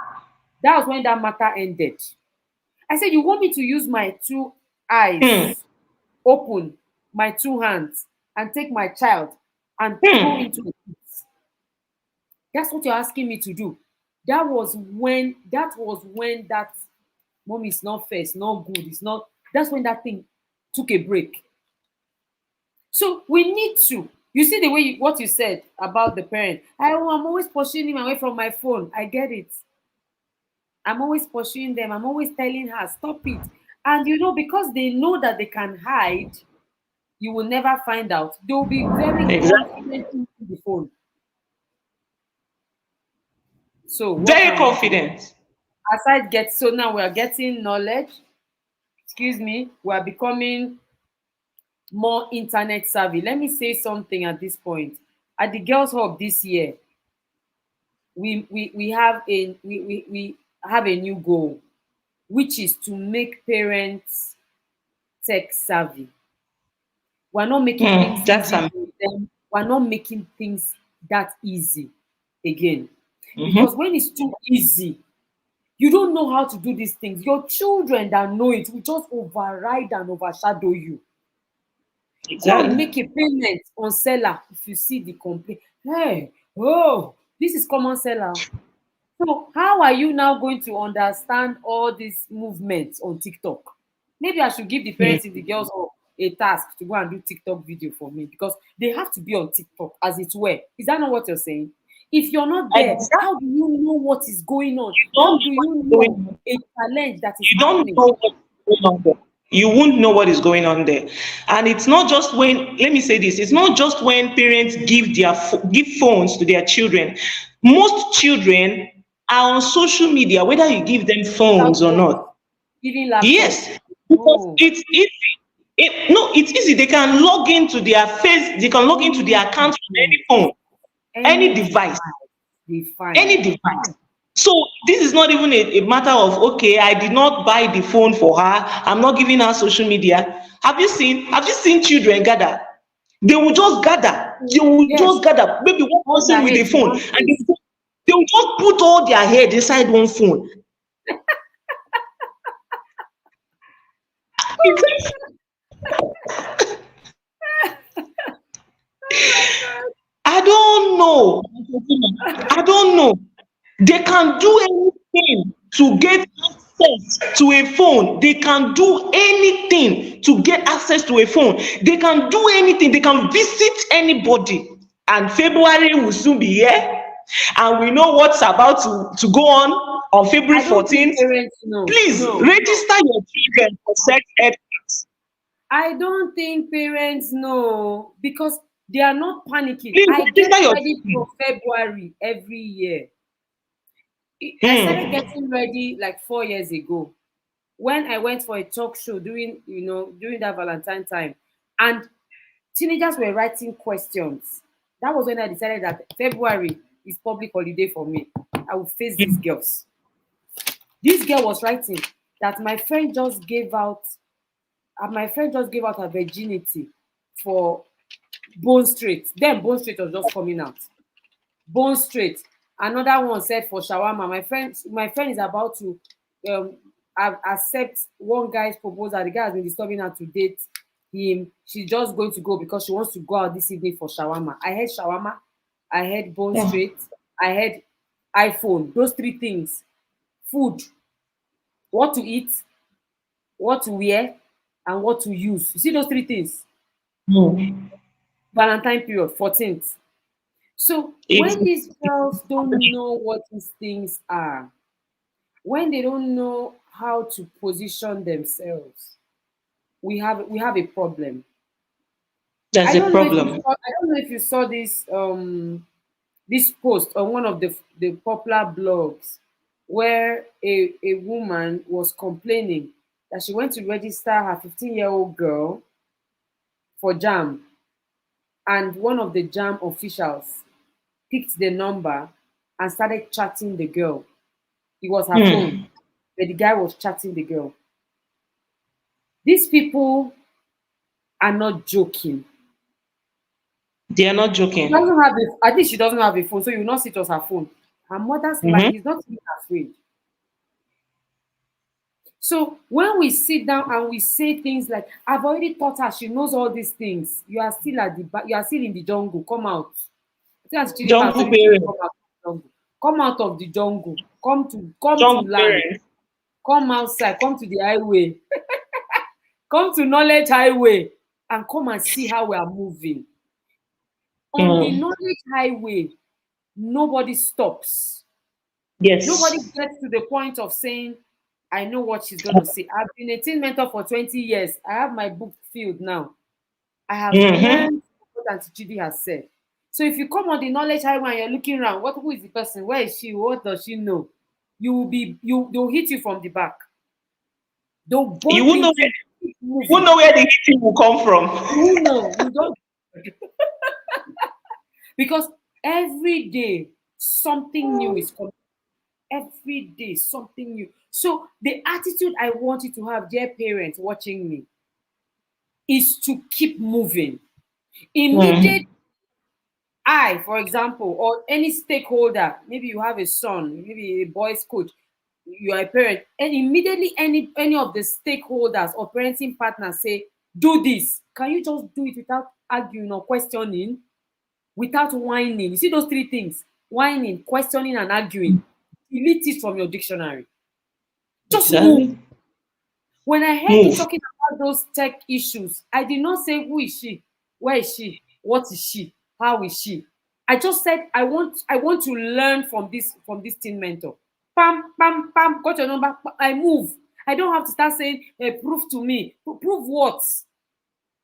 That was when that matter ended. I said, you want me to use my two Hmm. eyes, open my two hands, and take my child and throw Hmm. into the pit? That's what you're asking me to do. That was when that mom is not fair, it's not good, it's not. That's when that thing took a break. So we need to. You see the way what you said about the parent. I'm always pushing him away from my phone. I get it. I'm always pursuing them. I'm always telling her, stop it. And because they know that they can hide, you will never find out. They will be very Exactly. confident in the phone. So what Very can we do? confident. So now we are getting knowledge. Excuse me, we are becoming more internet savvy. Let me say something at this point. At the Girls Hub this year, we have a new goal, which is to make parents tech savvy. We're not making Hmm. things That's easy for them. We're not making things that easy again. Because mm-hmm. when it's too easy, you don't know how to do these things. Your children that know it will just override and overshadow you. Go and Exactly. make a payment on seller if you see the complaint. Hey, oh, this is common seller. So how are you now going to understand all these movements on TikTok? Maybe I should give the parents in the girls hall a task to go and do TikTok video for me because they have to be on TikTok as it were. Is that not what you're saying? If you're not there, Exactly. how do you know what is going on? You don't How know do what you is going know on. a challenge that is You don't happening? know what is going on there. You won't know what is going on there. And it's not just when, let me say this, it's not just when parents give phones to their children. Most children are on social media, whether you give them Without phones or phones, not. even laptop. Yes, because Oh, it's easy. No, it's easy. They can log into their face, they can log into any their account from any device, phone, any any device, device they any find. device. So this is not even a matter of, okay, I did not buy the phone for her, I'm not giving her social media. Have you seen children gather? They will just gather, they will just Yes, gather, maybe one all person their with a head to phone, one and place. they will just put all their head inside one phone. I don't know. I don't know. They can do anything to get access to a phone. They can do anything to get access to a phone. They can do anything. They can visit anybody. And February will soon be here. And we know what's about to go on February I don't think 14th. parents know. Please No, no. register your children for sex ed class. I don't think parents know because they are not panicking. Please I get register your ready for children. February every year. I started Hmm. getting ready like 4 years ago when I went for a talk show during that Valentine time, and teenagers were writing questions. That was when I decided that February is public holiday for me. I will face these girls. This girl was writing that my friend just gave out her virginity for Bone Straight. Then Bone Straight was just coming out. Bone Straight. Another one said for shawarma. My friend is about to um accept one guy's proposal. The guy has been disturbing her to date him. She's just going to go because she wants to go out this evening for shawarma. I heard shawarma. I heard Bone Hmm. Straight. I heard iPhone. Those three things. food, what to eat, what to wear, and what to use. You see those three things. Mm. Valentine period, 14th. So It's when these girls don't know what these things are, when they don't know how to position themselves, we have a problem. That's I a don't know if you problem. saw, I don't know if you saw this post on one of the popular blogs where a woman was complaining that she went to register her 15-year-old girl for jam, and one of the jam officials picked the number and started chatting the girl. It was her phone, Hmm. but the guy was chatting the girl. These people are not joking. They are not She joking. doesn't have a, at least she doesn't have a phone, so you will not see it was her phone. Her mother's line, Mhm. he's not even afraid. So when we sit down and we say things like, I've already taught her, she knows all these things, you are still at the back, you are still in the jungle, come out. I think as Chidima Jungle told you to parents. come out of the jungle. Come out of the jungle. Come to Jungle land. parents. Come outside. Come to the highway. Come to knowledge highway and come and see how we are moving. On the Hmm. knowledge highway, nobody stops. Nobody Yes. gets to the point of saying, I know what she's going to say. I've been a teen mentor for 20 years. I have my book filled now. I have Mm-hmm. learned what Auntie Judy has said. So if you come on the knowledge highway and you're looking around, who is the person? Where is she? What does she know? They'll hit you from the back. They'll You bump won't know into where you, keep you won't moving. know where the hitting will come from. You know, you don't, because every day something new is coming. Every day something new. So the attitude I want you to have, dear parents watching me, is to keep moving. Immediate Mm. I, for example, or any stakeholder, maybe you have a son, maybe a boys coach, you are a parent, and immediately any of the stakeholders or parenting partners say, do this. Can you just do it without arguing or questioning, without whining? You see those three things: whining, questioning, and arguing. Delete it from your dictionary. Just move. Exactly. When I heard you Move. talking about those tech issues, I did not say who is she, where is she, what is she, how is she. I just said I want to learn from this teen mentor. Pam pam pam, got your number. I move. I don't have to start saying prove to me. Prove what?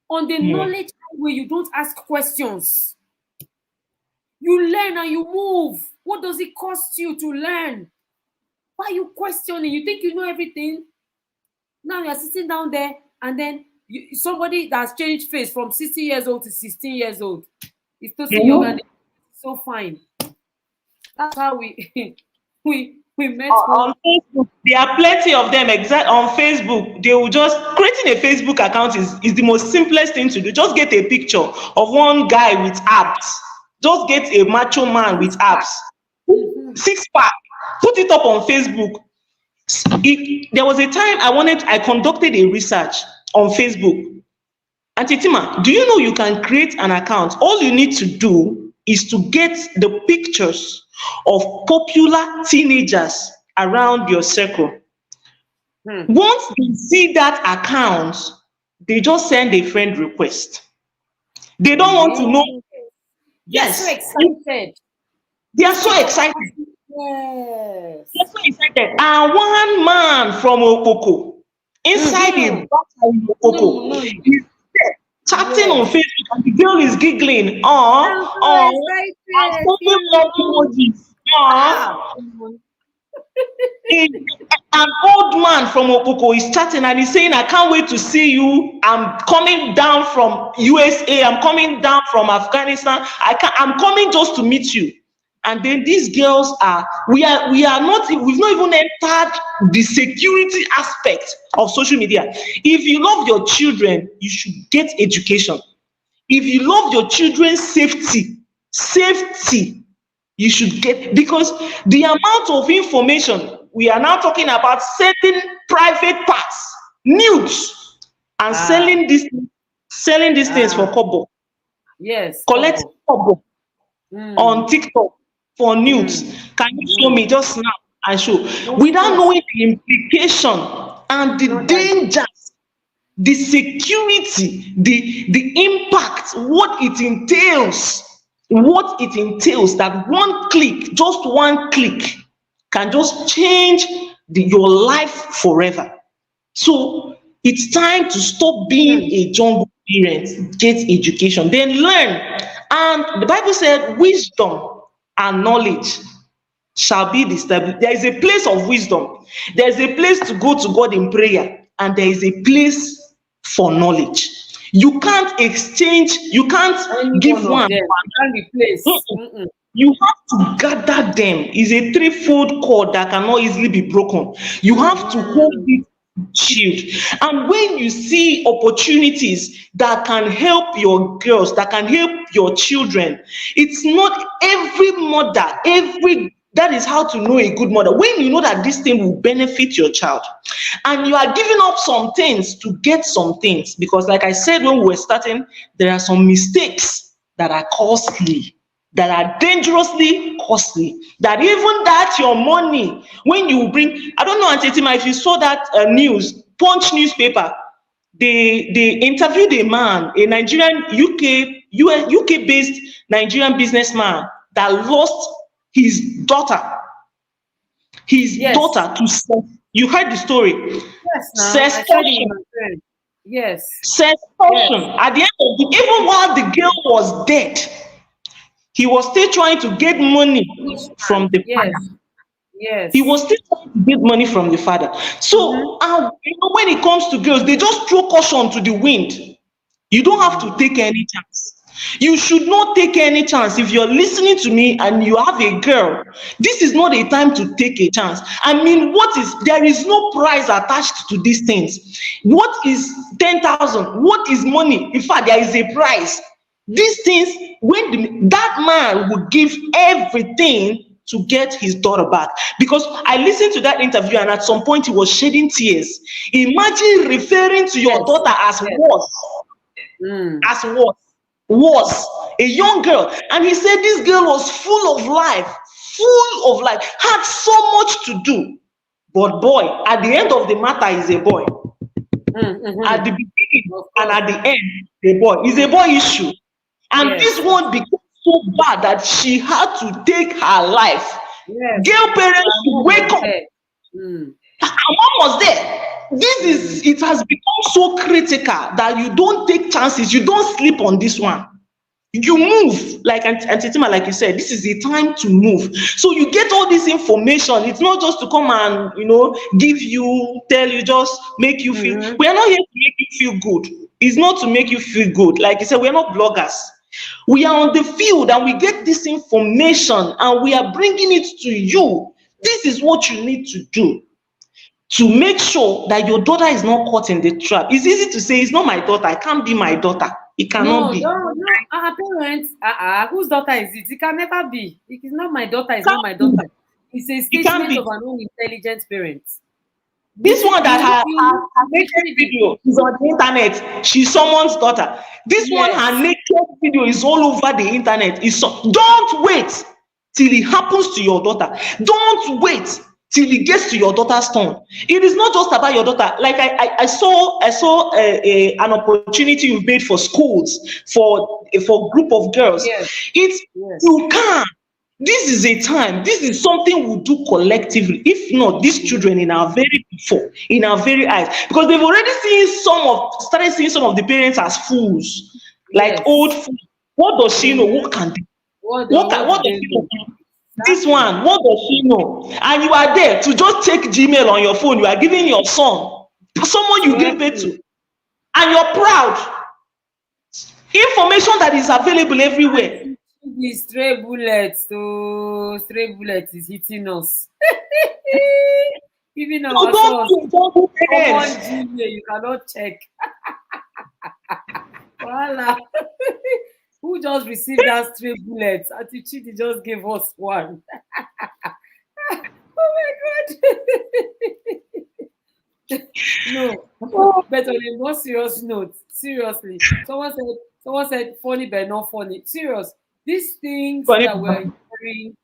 On the Mm. knowledge highway, you don't ask questions. You learn and you move. What does it cost you to learn? Why are you questioning? You think you know everything? Now you're sitting down there, and then somebody that's changed face from 60 years old to 16 years old is still younger than Mhm. you. So fine. That's how we we met On one. Facebook, there are plenty of them. Exact on Facebook, they will just creating a Facebook account is the most simplest thing to do. Just get a picture of one guy with abs. Just get a macho man with This part. abs, Mm-hmm. six pack. Put it up on Facebook. There was a time I conducted a research on Facebook. And Titima, do you know you can create an account? All you need to do is to get the pictures of popular teenagers around your circle. Hmm. Once they see that account, they just send a friend request. They don't want to know. Yeah. They're so Yes, excited. they are These so kids are excited. yes. They are so excited. And one man from Okoko, inside a Mm-hmm. battle in No, Okoko, no. is there chatting on Yes. Facebook, and the girl is giggling. I'm so And excited. sending You love know. emojis. Ah. A- an old man from Okoko is chatting and he's saying, I can't wait to see you. I'm coming down from USA. I'm coming down from Afghanistan. I'm coming just to meet you. And then these girls we are not, we've not even entered the security aspect of social media. If you love your children, you should get education. If you love your children's safety, you should get, because the amount of information we are now talking about, selling private parts, nudes, and Ah. selling these things for Ah. kobo, Yes, collecting Kobo. kobo Mm. on TikTok for nudes. Mm. Can you show Mm. me? Just snap. and show, No without stress. knowing the implication and the Not like dangers, the security, the impact, what it entails, that one click, just one click, can just change your life forever. So it's time to stop being mm, a jungle parent, get education, then learn. And the Bible said, wisdom and knowledge shall be the stability. There is a place of wisdom. There is a place to go to God in prayer, and there is a place for knowledge. You can't exchange, you any can't one give of one them. for You can't replace. another. Mm-mm. You have to gather them. It's a threefold cord that cannot easily be broken. You have to hold Mm-hmm. it shield. And when you see opportunities that can help your girls, that can help your children, it's not every mother, every that is how to know a good mother. When you know that this thing will benefit your child, and you are giving up some things to get some things, because, like I said when we were starting, there are some mistakes that are costly, that are dangerously costly, that even that your money, when you bring, I don't know, Auntie Tima, if you saw that news, Punch newspaper, they interviewed a man, a Nigerian UK based Nigerian businessman, that lost his daughter, Yes. to you heard the story, Yes, now I shared it with sextortion. my friend. Yes. Sextortion. Yes. At the end of the, even while the girl was dead, he was still trying to get money Rich from man. the Yes. father. He was Yes. still trying to get money from the father. Mm-hmm. So, when it comes to girls, they just throw caution to the wind. You don't have to Mm-hmm. take any chance. You should not take any chance. If you're listening to me and you have a girl, this is not a time to take a chance. I mean, there is no price attached to these things. What is 10,000? What is money? In fact, there is a price. These things, when that man would give everything to get his daughter back. Because I listened to that interview, and at some point he was shedding tears. Imagine referring to your Yes. daughter as Yes. what? Mm. As what? Was a young girl. And he said this girl was full of life, had so much to do. But boy, at the end of the matter, is a boy. At Mm-hmm. the beginning Of and course. at the end, the boy is a Mm. boy issue. And this Yes. one became so bad that she had to take her life. Yes. Girl parents My should mom wake was up. there. Mm. Her mom was there. Mm. It has become so critical that you don't take chances, you don't sleep on this one. You move, like Auntie Tima, like you said, this is the time to move. So you get all this information. It's not just to come and give you, tell you, just make you feel. Mm-hmm. We are not here to make you feel good. It's not to make you feel good. Like you said, we are not bloggers. We are on the field and we get this information and we are bringing it to you. This is what you need to do to make sure that your daughter is not caught in the trap. It's easy to say, it's not my daughter, it can't be my daughter. It cannot No, be. no, no. Our parents, whose daughter is it? It can never be. It is not my daughter. It's It not my can't be. daughter. It's a It can't statement be. of an unintelligent parent. This one that her You naked see the video is on the internet. She's someone's daughter. This one, her yes, naked video is all over the internet. Don't wait till it happens to your daughter. Don't wait till it gets to your daughter's turn. It is not just about your daughter. Like I saw an opportunity you've made for schools, for group of girls. yes, It's yes. you can. This is a time, this is something we do collectively. If not, these Mhm. children in our very eyes, because they've already started seeing some of the parents as fools, like old Yes. fools. What does she know? Mm-hmm. What can they? What What do does they she know? know? This Exactly. one, what does she know? And you are there to just take Gmail on your phone. You are giving your son, someone To you help give birth you. to, and you're proud. Information that is available And everywhere. teaching the stray bullets to stray bullets is hitting us. Even So our don't source, be jungle common parents. Gmail, you cannot check. Voila. Who just received that stray bullet? Auntie Chidi just gave us one. Oh my God. No. But on a more serious note, seriously, someone said funny but not funny. Serious. These things Funny. that we're hearing,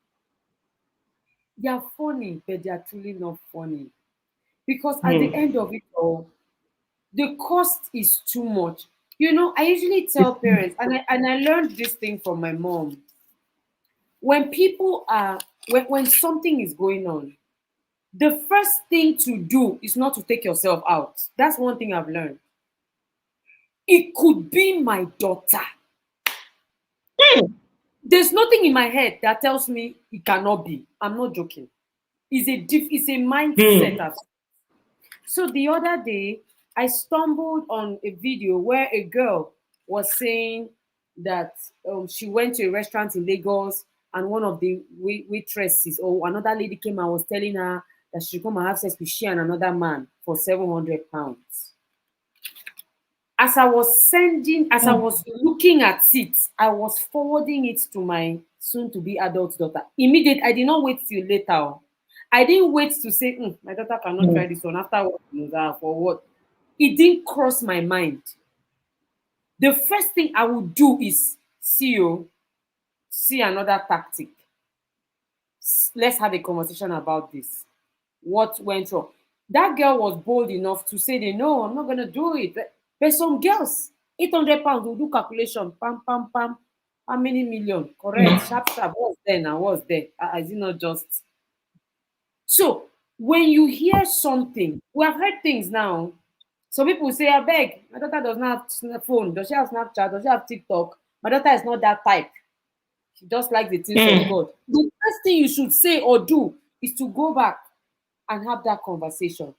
They are funny, but they are truly not funny. Because at the Hmm. end of it all, the cost is too much. I usually tell parents, and I learned this thing from my mom. When people are when something is going on, the first thing to do is not to take yourself out. That's one thing I've learned. It could be my daughter. Hmm. There's nothing in my head that tells me it cannot be. I'm not joking. It's a mindset. Hmm. So the other day, I stumbled on a video where a girl was saying that she went to a restaurant in Lagos, and one of the waitresses or another lady came and was telling her that she should come and have sex with she and another man for £700. As I was looking at it, I was forwarding it to my soon to be adult daughter. Immediate, I did not wait till later. Oh. I didn't wait to say, my daughter cannot try Hmm. this one after what for what. It didn't cross my mind. The first thing I would do is see another tactic. Let's have a conversation about this. What went wrong? That girl was bold enough to say, no, I'm not gonna do it. But some girls, £800 will do calculation, pam, pam, pam. How many million? Correct, sharp, sharp. What's there now? What's there? Is it not just so? When you hear something, we have heard things now. Some people say, I beg, my daughter does not have phone. Does she have Snapchat? Does she have TikTok? My daughter is not that type. She just likes the things of Hmm. God. The first thing you should say or do is to go back and have that conversation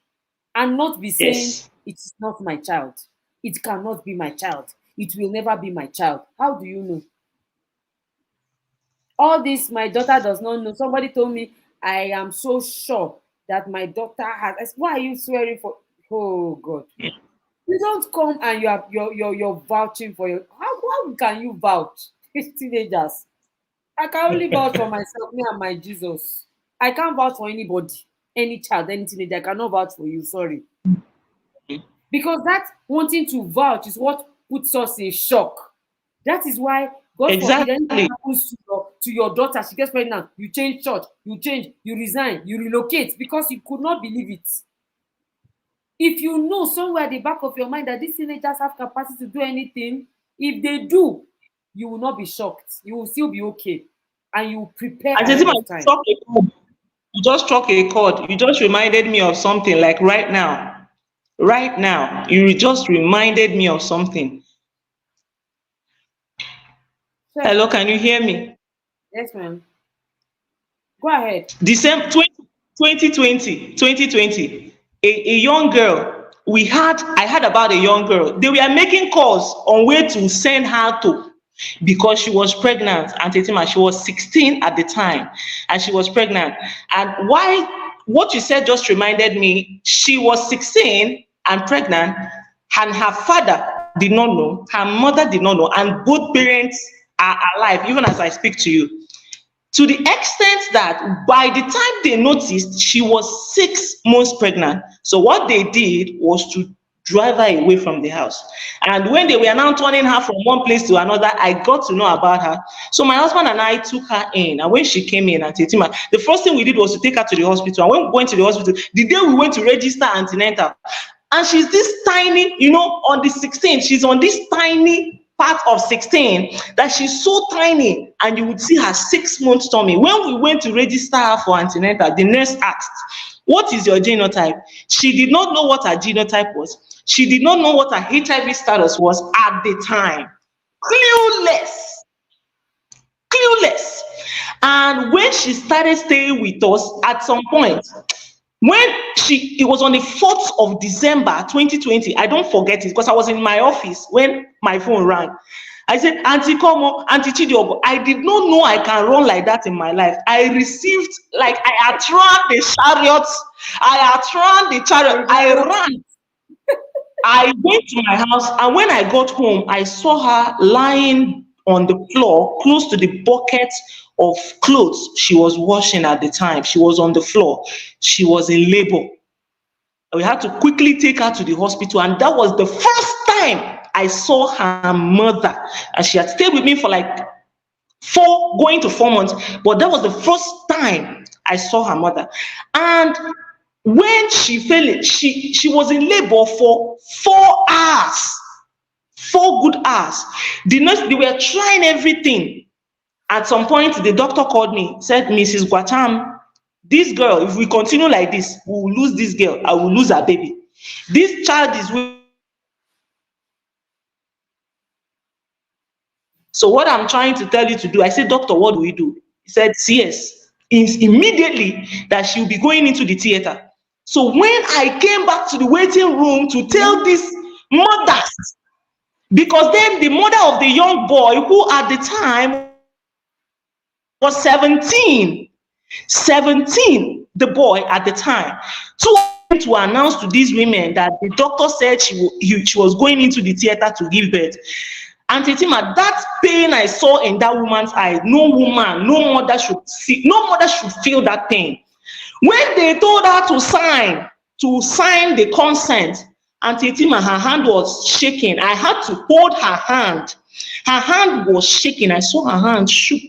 and not be saying, Yes. it is not my child. It cannot be my child. It will never be my child. How do you know? All this, my daughter does not know. Somebody told me, I am so sure that my daughter has. I said, why are you swearing for? Oh, God. You don't come and you're vouching for your. How can you vouch? It's teenagers. I can only vouch for myself, me and my Jesus. I can't vouch for anybody, any child, any teenager. I cannot vouch for you. Sorry. Because that wanting to vouch is what puts us in shock. That is why, God forbid, anything Exactly. happens to your daughter, she gets pregnant, you change church, you change, you resign, you relocate because you could not believe it. If you know somewhere at the back of your mind that these teenagers have capacity to do anything, if they do, you will not be shocked. You will still be okay. And you will prepare And ahead Tetima, of time. you just struck a chord. You just reminded me of something like right now. Right now, you just reminded me of something. Sure. Hello, can you hear me? Yes, ma'am. Go ahead. December 2020, a young girl, I heard about a young girl. They were making calls on where to send her to because she was pregnant. And Tetima, she was 16 at the time and she was pregnant. And what you said just reminded me, she was 16 and pregnant, and her father did not know, her mother did not know, and both parents are alive, even as I speak to you, to the extent that by the time they noticed, she was 6 months pregnant. So what they did was to drive her away from the house. And when they were now turning her from one place to another, I got to know about her. So my husband and I took her in. And when she came in at Tetima, the first thing we did was to take her to the hospital. And when we went to the hospital, the day we went to register antenatal, and she's this tiny, on the 16th, she's on this tiny part of 16 that she's so tiny, and you would see her 6 months tummy. When we went to register her for antenatal, the nurse asked, what is your genotype? She did not know what her genotype was. She did not know what her HIV status was at the time. Clueless. Clueless. And when she started staying with us at some point, it was on the 4th of December 2020, I don't forget it because I was in my office when my phone rang. I said, Auntie Como, Auntie Chidiogo, I did not know I can run like that in my life. I received, like, I outrun the chariots, I ran. I went to my house, and when I got home, I saw her lying on the floor close to the bucket of clothes she was washing at the time. She was on the floor. She was in labor. We had to quickly take her to the hospital, and that was the first time I saw her mother. And she had stayed with me for like 4 going to 4 months, but that was the first time I saw her mother. And when she fell, she was in labor for 4 hours, 4 good hours. The nurse, they were trying everything. At some point, the doctor called me, said, Mrs. Gwacham, this girl, if we continue like this, we will lose this girl. I will lose her baby. This child is waiting for us to give birth. So what I'm trying to tell you to do, I said, doctor, what do we do? He said, CS. Immediately that she'll be going into the theater. So when I came back to the waiting room to tell these mothers, because then the mother of the young boy, who at the time was 17, the boy at the time, two of them to announce to these women that the doctor said she was going into the theater to give birth. And Tetima, that pain I saw in that woman's eye, no woman, no mother should see, no mother should feel that pain. When they told her to sign the consent, and Tetima, her hand was shaking. I had to hold her hand. Her hand was shaking. I saw her hand shook.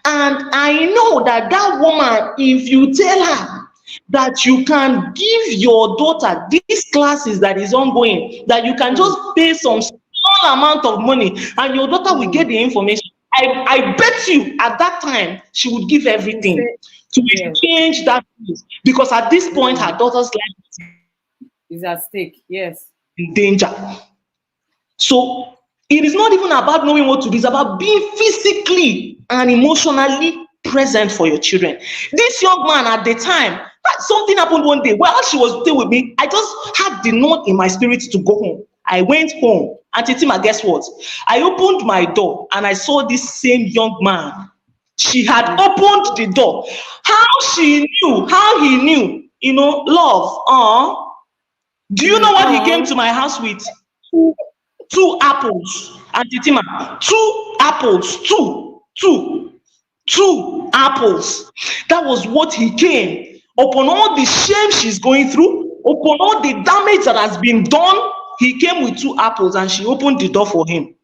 And I know that that woman, if you tell her that you can give your daughter these classes that is ongoing, that you can just pay some small amount of money and your daughter will get the information, I bet you at that time she would give everything to Yes. exchange that piece, because at this point her daughter's life Is at stake. Yes. is in danger. So it is not even about knowing what to do, it's about being physically and emotionally present for your children. This young man at the time, something happened one day while she was still with me. I just had the note in my spirit to go home. I went home, and Titima, guess what? I opened my door and I saw this same young man. She had opened the door. How he knew, love. Do you know what he came to my house with? Two apples, Auntie Tima. Two apples, two apples. That was what he came. Upon all the shame she's going through, upon all the damage that has been done, he came with two apples and she opened the door for him.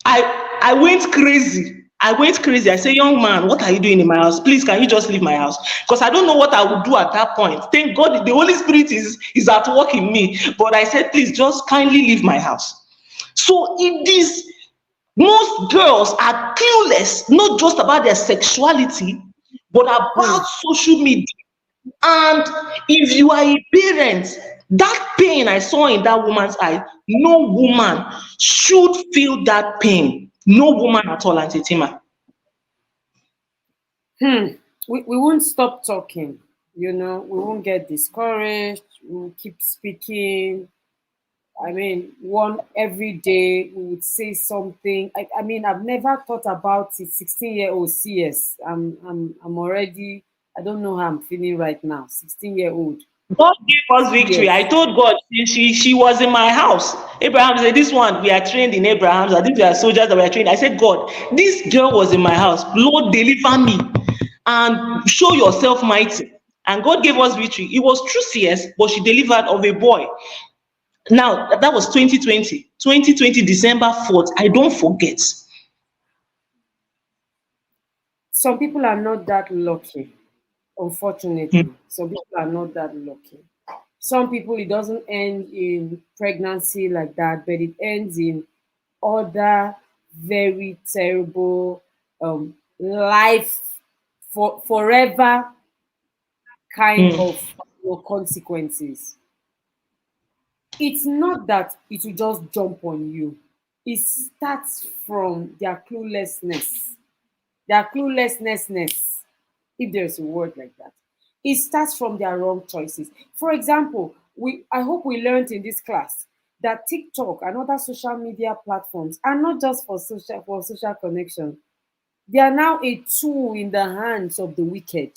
I went crazy. I say, young man, what are you doing in my house? Please, can you just leave my house? Because I don't know what I would do at that point. Thank God the Holy Spirit is at work in me. But I said, please, just kindly leave my house. So it is, most girls are clueless, not just about their sexuality, but about social media. And if you are a parent, that pain I saw in that woman's eye, no woman should feel that pain. No woman at all, Auntie Tima. We won't stop talking, we won't get discouraged, we'll keep speaking. I mean, one every day we would say something. I mean, I've never thought about it. 16-year-old CS. I'm already. I don't know how I'm feeling right now. 16-year-old. God gave us victory. I Yes. told God she was in my house. Abraham said, this one, we are trained in Abraham. I think we are soldiers that we are trained. I said, God, this girl was in my house. Lord, deliver me and show yourself mighty. And God gave us victory. It was true CS, but she delivered of a boy. Now, that was 2020. 2020, December 4th. I don't forget. Some people are not that lucky. Unfortunately, some people are not that lucky. Some people, it doesn't end in pregnancy like that, but it ends in other very terrible life for forever kind Mm, of consequences. It's not that it will just jump on you. It starts from their cluelessness. Their cluelessness, if there's a word like that. It starts from their wrong choices. For example, I hope we learned in this class that TikTok and other social media platforms are not just for social connection. They are now a tool in the hands of the wicked.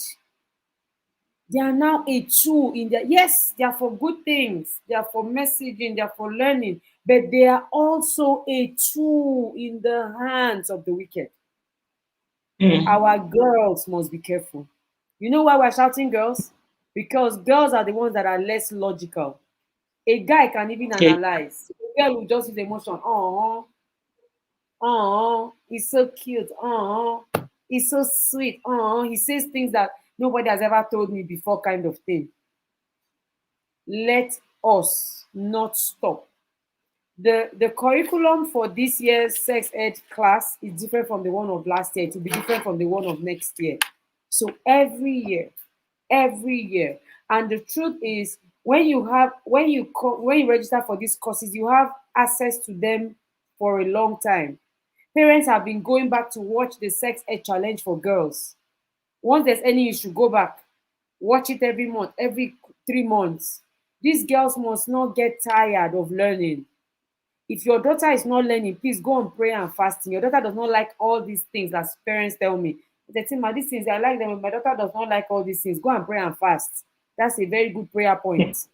They are now a tool in their, yes, they are for good things, they are for messaging, they are for learning, but they are also a tool in the hands of the wicked. mm. Our girls must be careful. You know why we're shouting girls? Because girls are the ones that are less logical. A guy can even Okay. analyze. A girl will just use emotion. Oh, he's so cute. Oh. He's so sweet. Oh, he says things that nobody has ever told me before, kind of thing. Let us not stop. The curriculum for this year's sex ed class is different from the one of last year. It will be different from the one of next year. So every year. And the truth is, when you register for these courses, you have access to them for a long time. Parents have been going back to watch the sex ed challenge for girls. Once there's any issue, go back, watch it every month, every 3 months. These girls must not get tired of learning. If your daughter is not learning, please go on prayer and fasting. Your daughter does not like all these things that parents tell me. They say, "Ma, these things I like them, but my daughter does not like all these things." Go and pray and fast. That's a very good prayer point.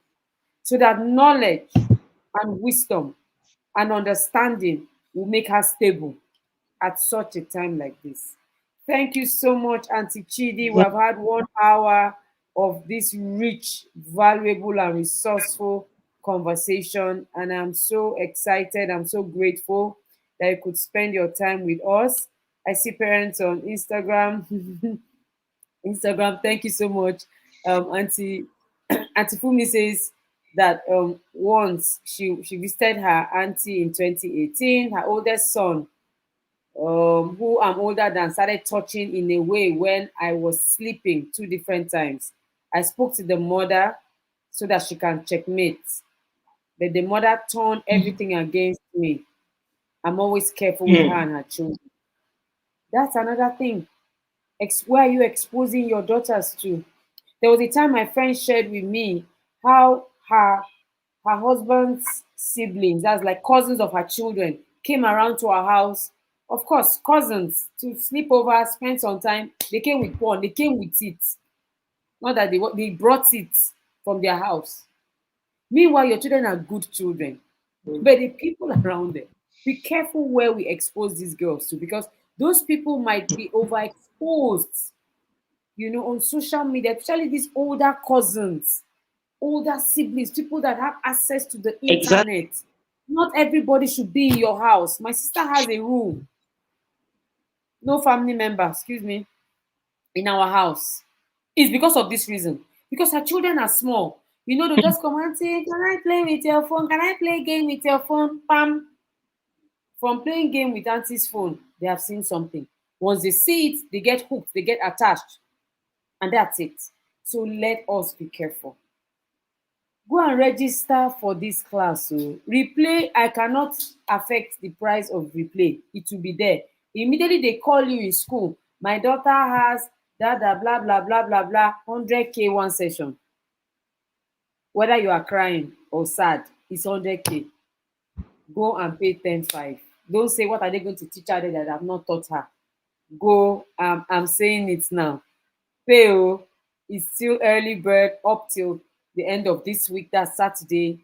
So that knowledge and wisdom and understanding will make her stable at such a time like this. Thank you so much, Auntie Chidi. We have had 1 hour of this rich, valuable, and resourceful conversation, and I'm so excited. I'm so grateful that you could spend your time with us. I see parents on Instagram. Instagram, thank you so much. Auntie Auntie Fumi says that once she visited her auntie in 2018, her oldest son, who I'm older than, started touching in a way when I was sleeping 2 different times. I spoke to the mother so that she can checkmate, but the mother turned everything against me. I'm always careful with her Mm. and her children. That's another thing. Where are you exposing your daughters to? There was a time my friend shared with me how her husband's siblings, that's like cousins of her children, came around to our house. Of course, cousins to sleep over, spend some time. They came with porn. They came with it. Not that they brought it from their house. Meanwhile, your children are good children, but the people around them. Be careful where we expose these girls to, because those people might be overexposed, on social media, especially these older cousins, older siblings, people that have access to the Exactly. internet. Not everybody should be in your house. My sister has a room, no family member, excuse me, in our house. It's because of this reason. Because her children are small. They'll just come and say, "Can I play with your phone? Can I play game with your phone?" Pam. From playing game with auntie's phone, they have seen something. Once they see it, they get hooked, they get attached, and that's it. So let us be careful. Go and register for this class. So replay, I cannot affect the price of replay. It will be there. Immediately they call you in school. My daughter has that blah blah blah blah blah 100K one session. Whether you are crying or sad, it's 100K. Go and pay 10.5. Don't say what are they going to teach her that I've not taught her. Go, I'm saying it now. Pay oh, it's still early bird up till the end of this week, that's Saturday.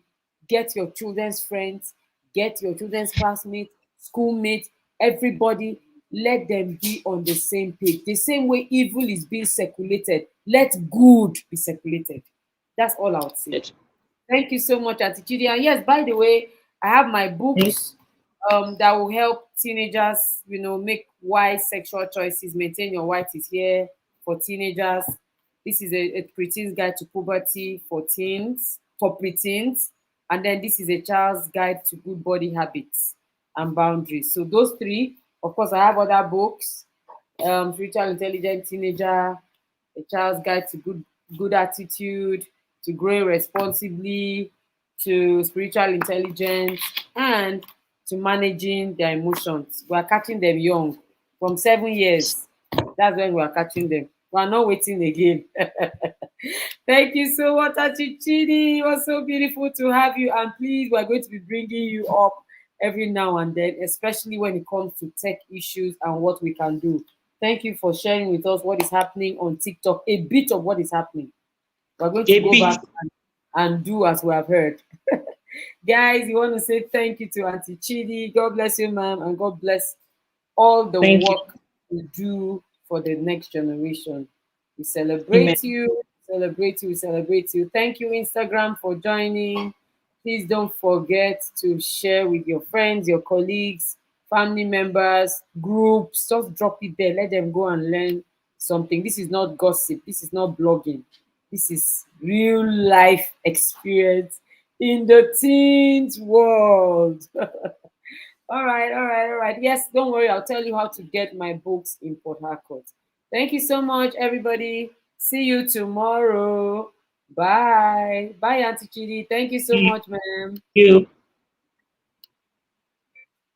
Get your children's friends, get your children's classmates, schoolmates, everybody. Let them be on the same page. The same way evil is being circulated, let good be circulated. That's all I would say. Good. Thank you so much, Auntie Chidi. And yes, by the way, I have my Thank books that will help teenagers, make wise sexual choices. Maintain Your White is here for teenagers. This is a preteen's guide to puberty for teens, for preteens. And then this is a child's guide to good body habits and boundaries. So those three, of course, I have other books. Spiritual Intelligent Teenager, A Child's Guide to Good Attitude, to Growing Responsibly, to Spiritual Intelligence, and to Managing Their Emotions. We are catching them young, from 7 years. That's when we are catching them. We are not waiting again. Thank you so much, Achichidi. It was so beautiful to have you. And please, we're going to be bringing you up every now and then, especially when it comes to tech issues and what we can do. Thank you for sharing with us what is happening on TikTok, a bit of what is happening. We're going to a go bit. back and do as we have heard. Guys, you want to say thank you to Auntie Chidi. God bless you, ma'am, and God bless all the Thank you. work you do for the next generation. We Amen. celebrate you, celebrate you, celebrate you. Thank you, Instagram, for joining. Please don't forget to share with your friends, your colleagues, family members, groups. Just drop it there. Let them go and learn something. This is not gossip. This is not blogging. This is real life experience in the teens world. All right. Yes, don't worry. I'll tell you how to get my books in Port Harcourt. Thank you so much, everybody. See you tomorrow. Bye. Bye, Auntie Chidi. Thank you so Thank much, ma'am. you.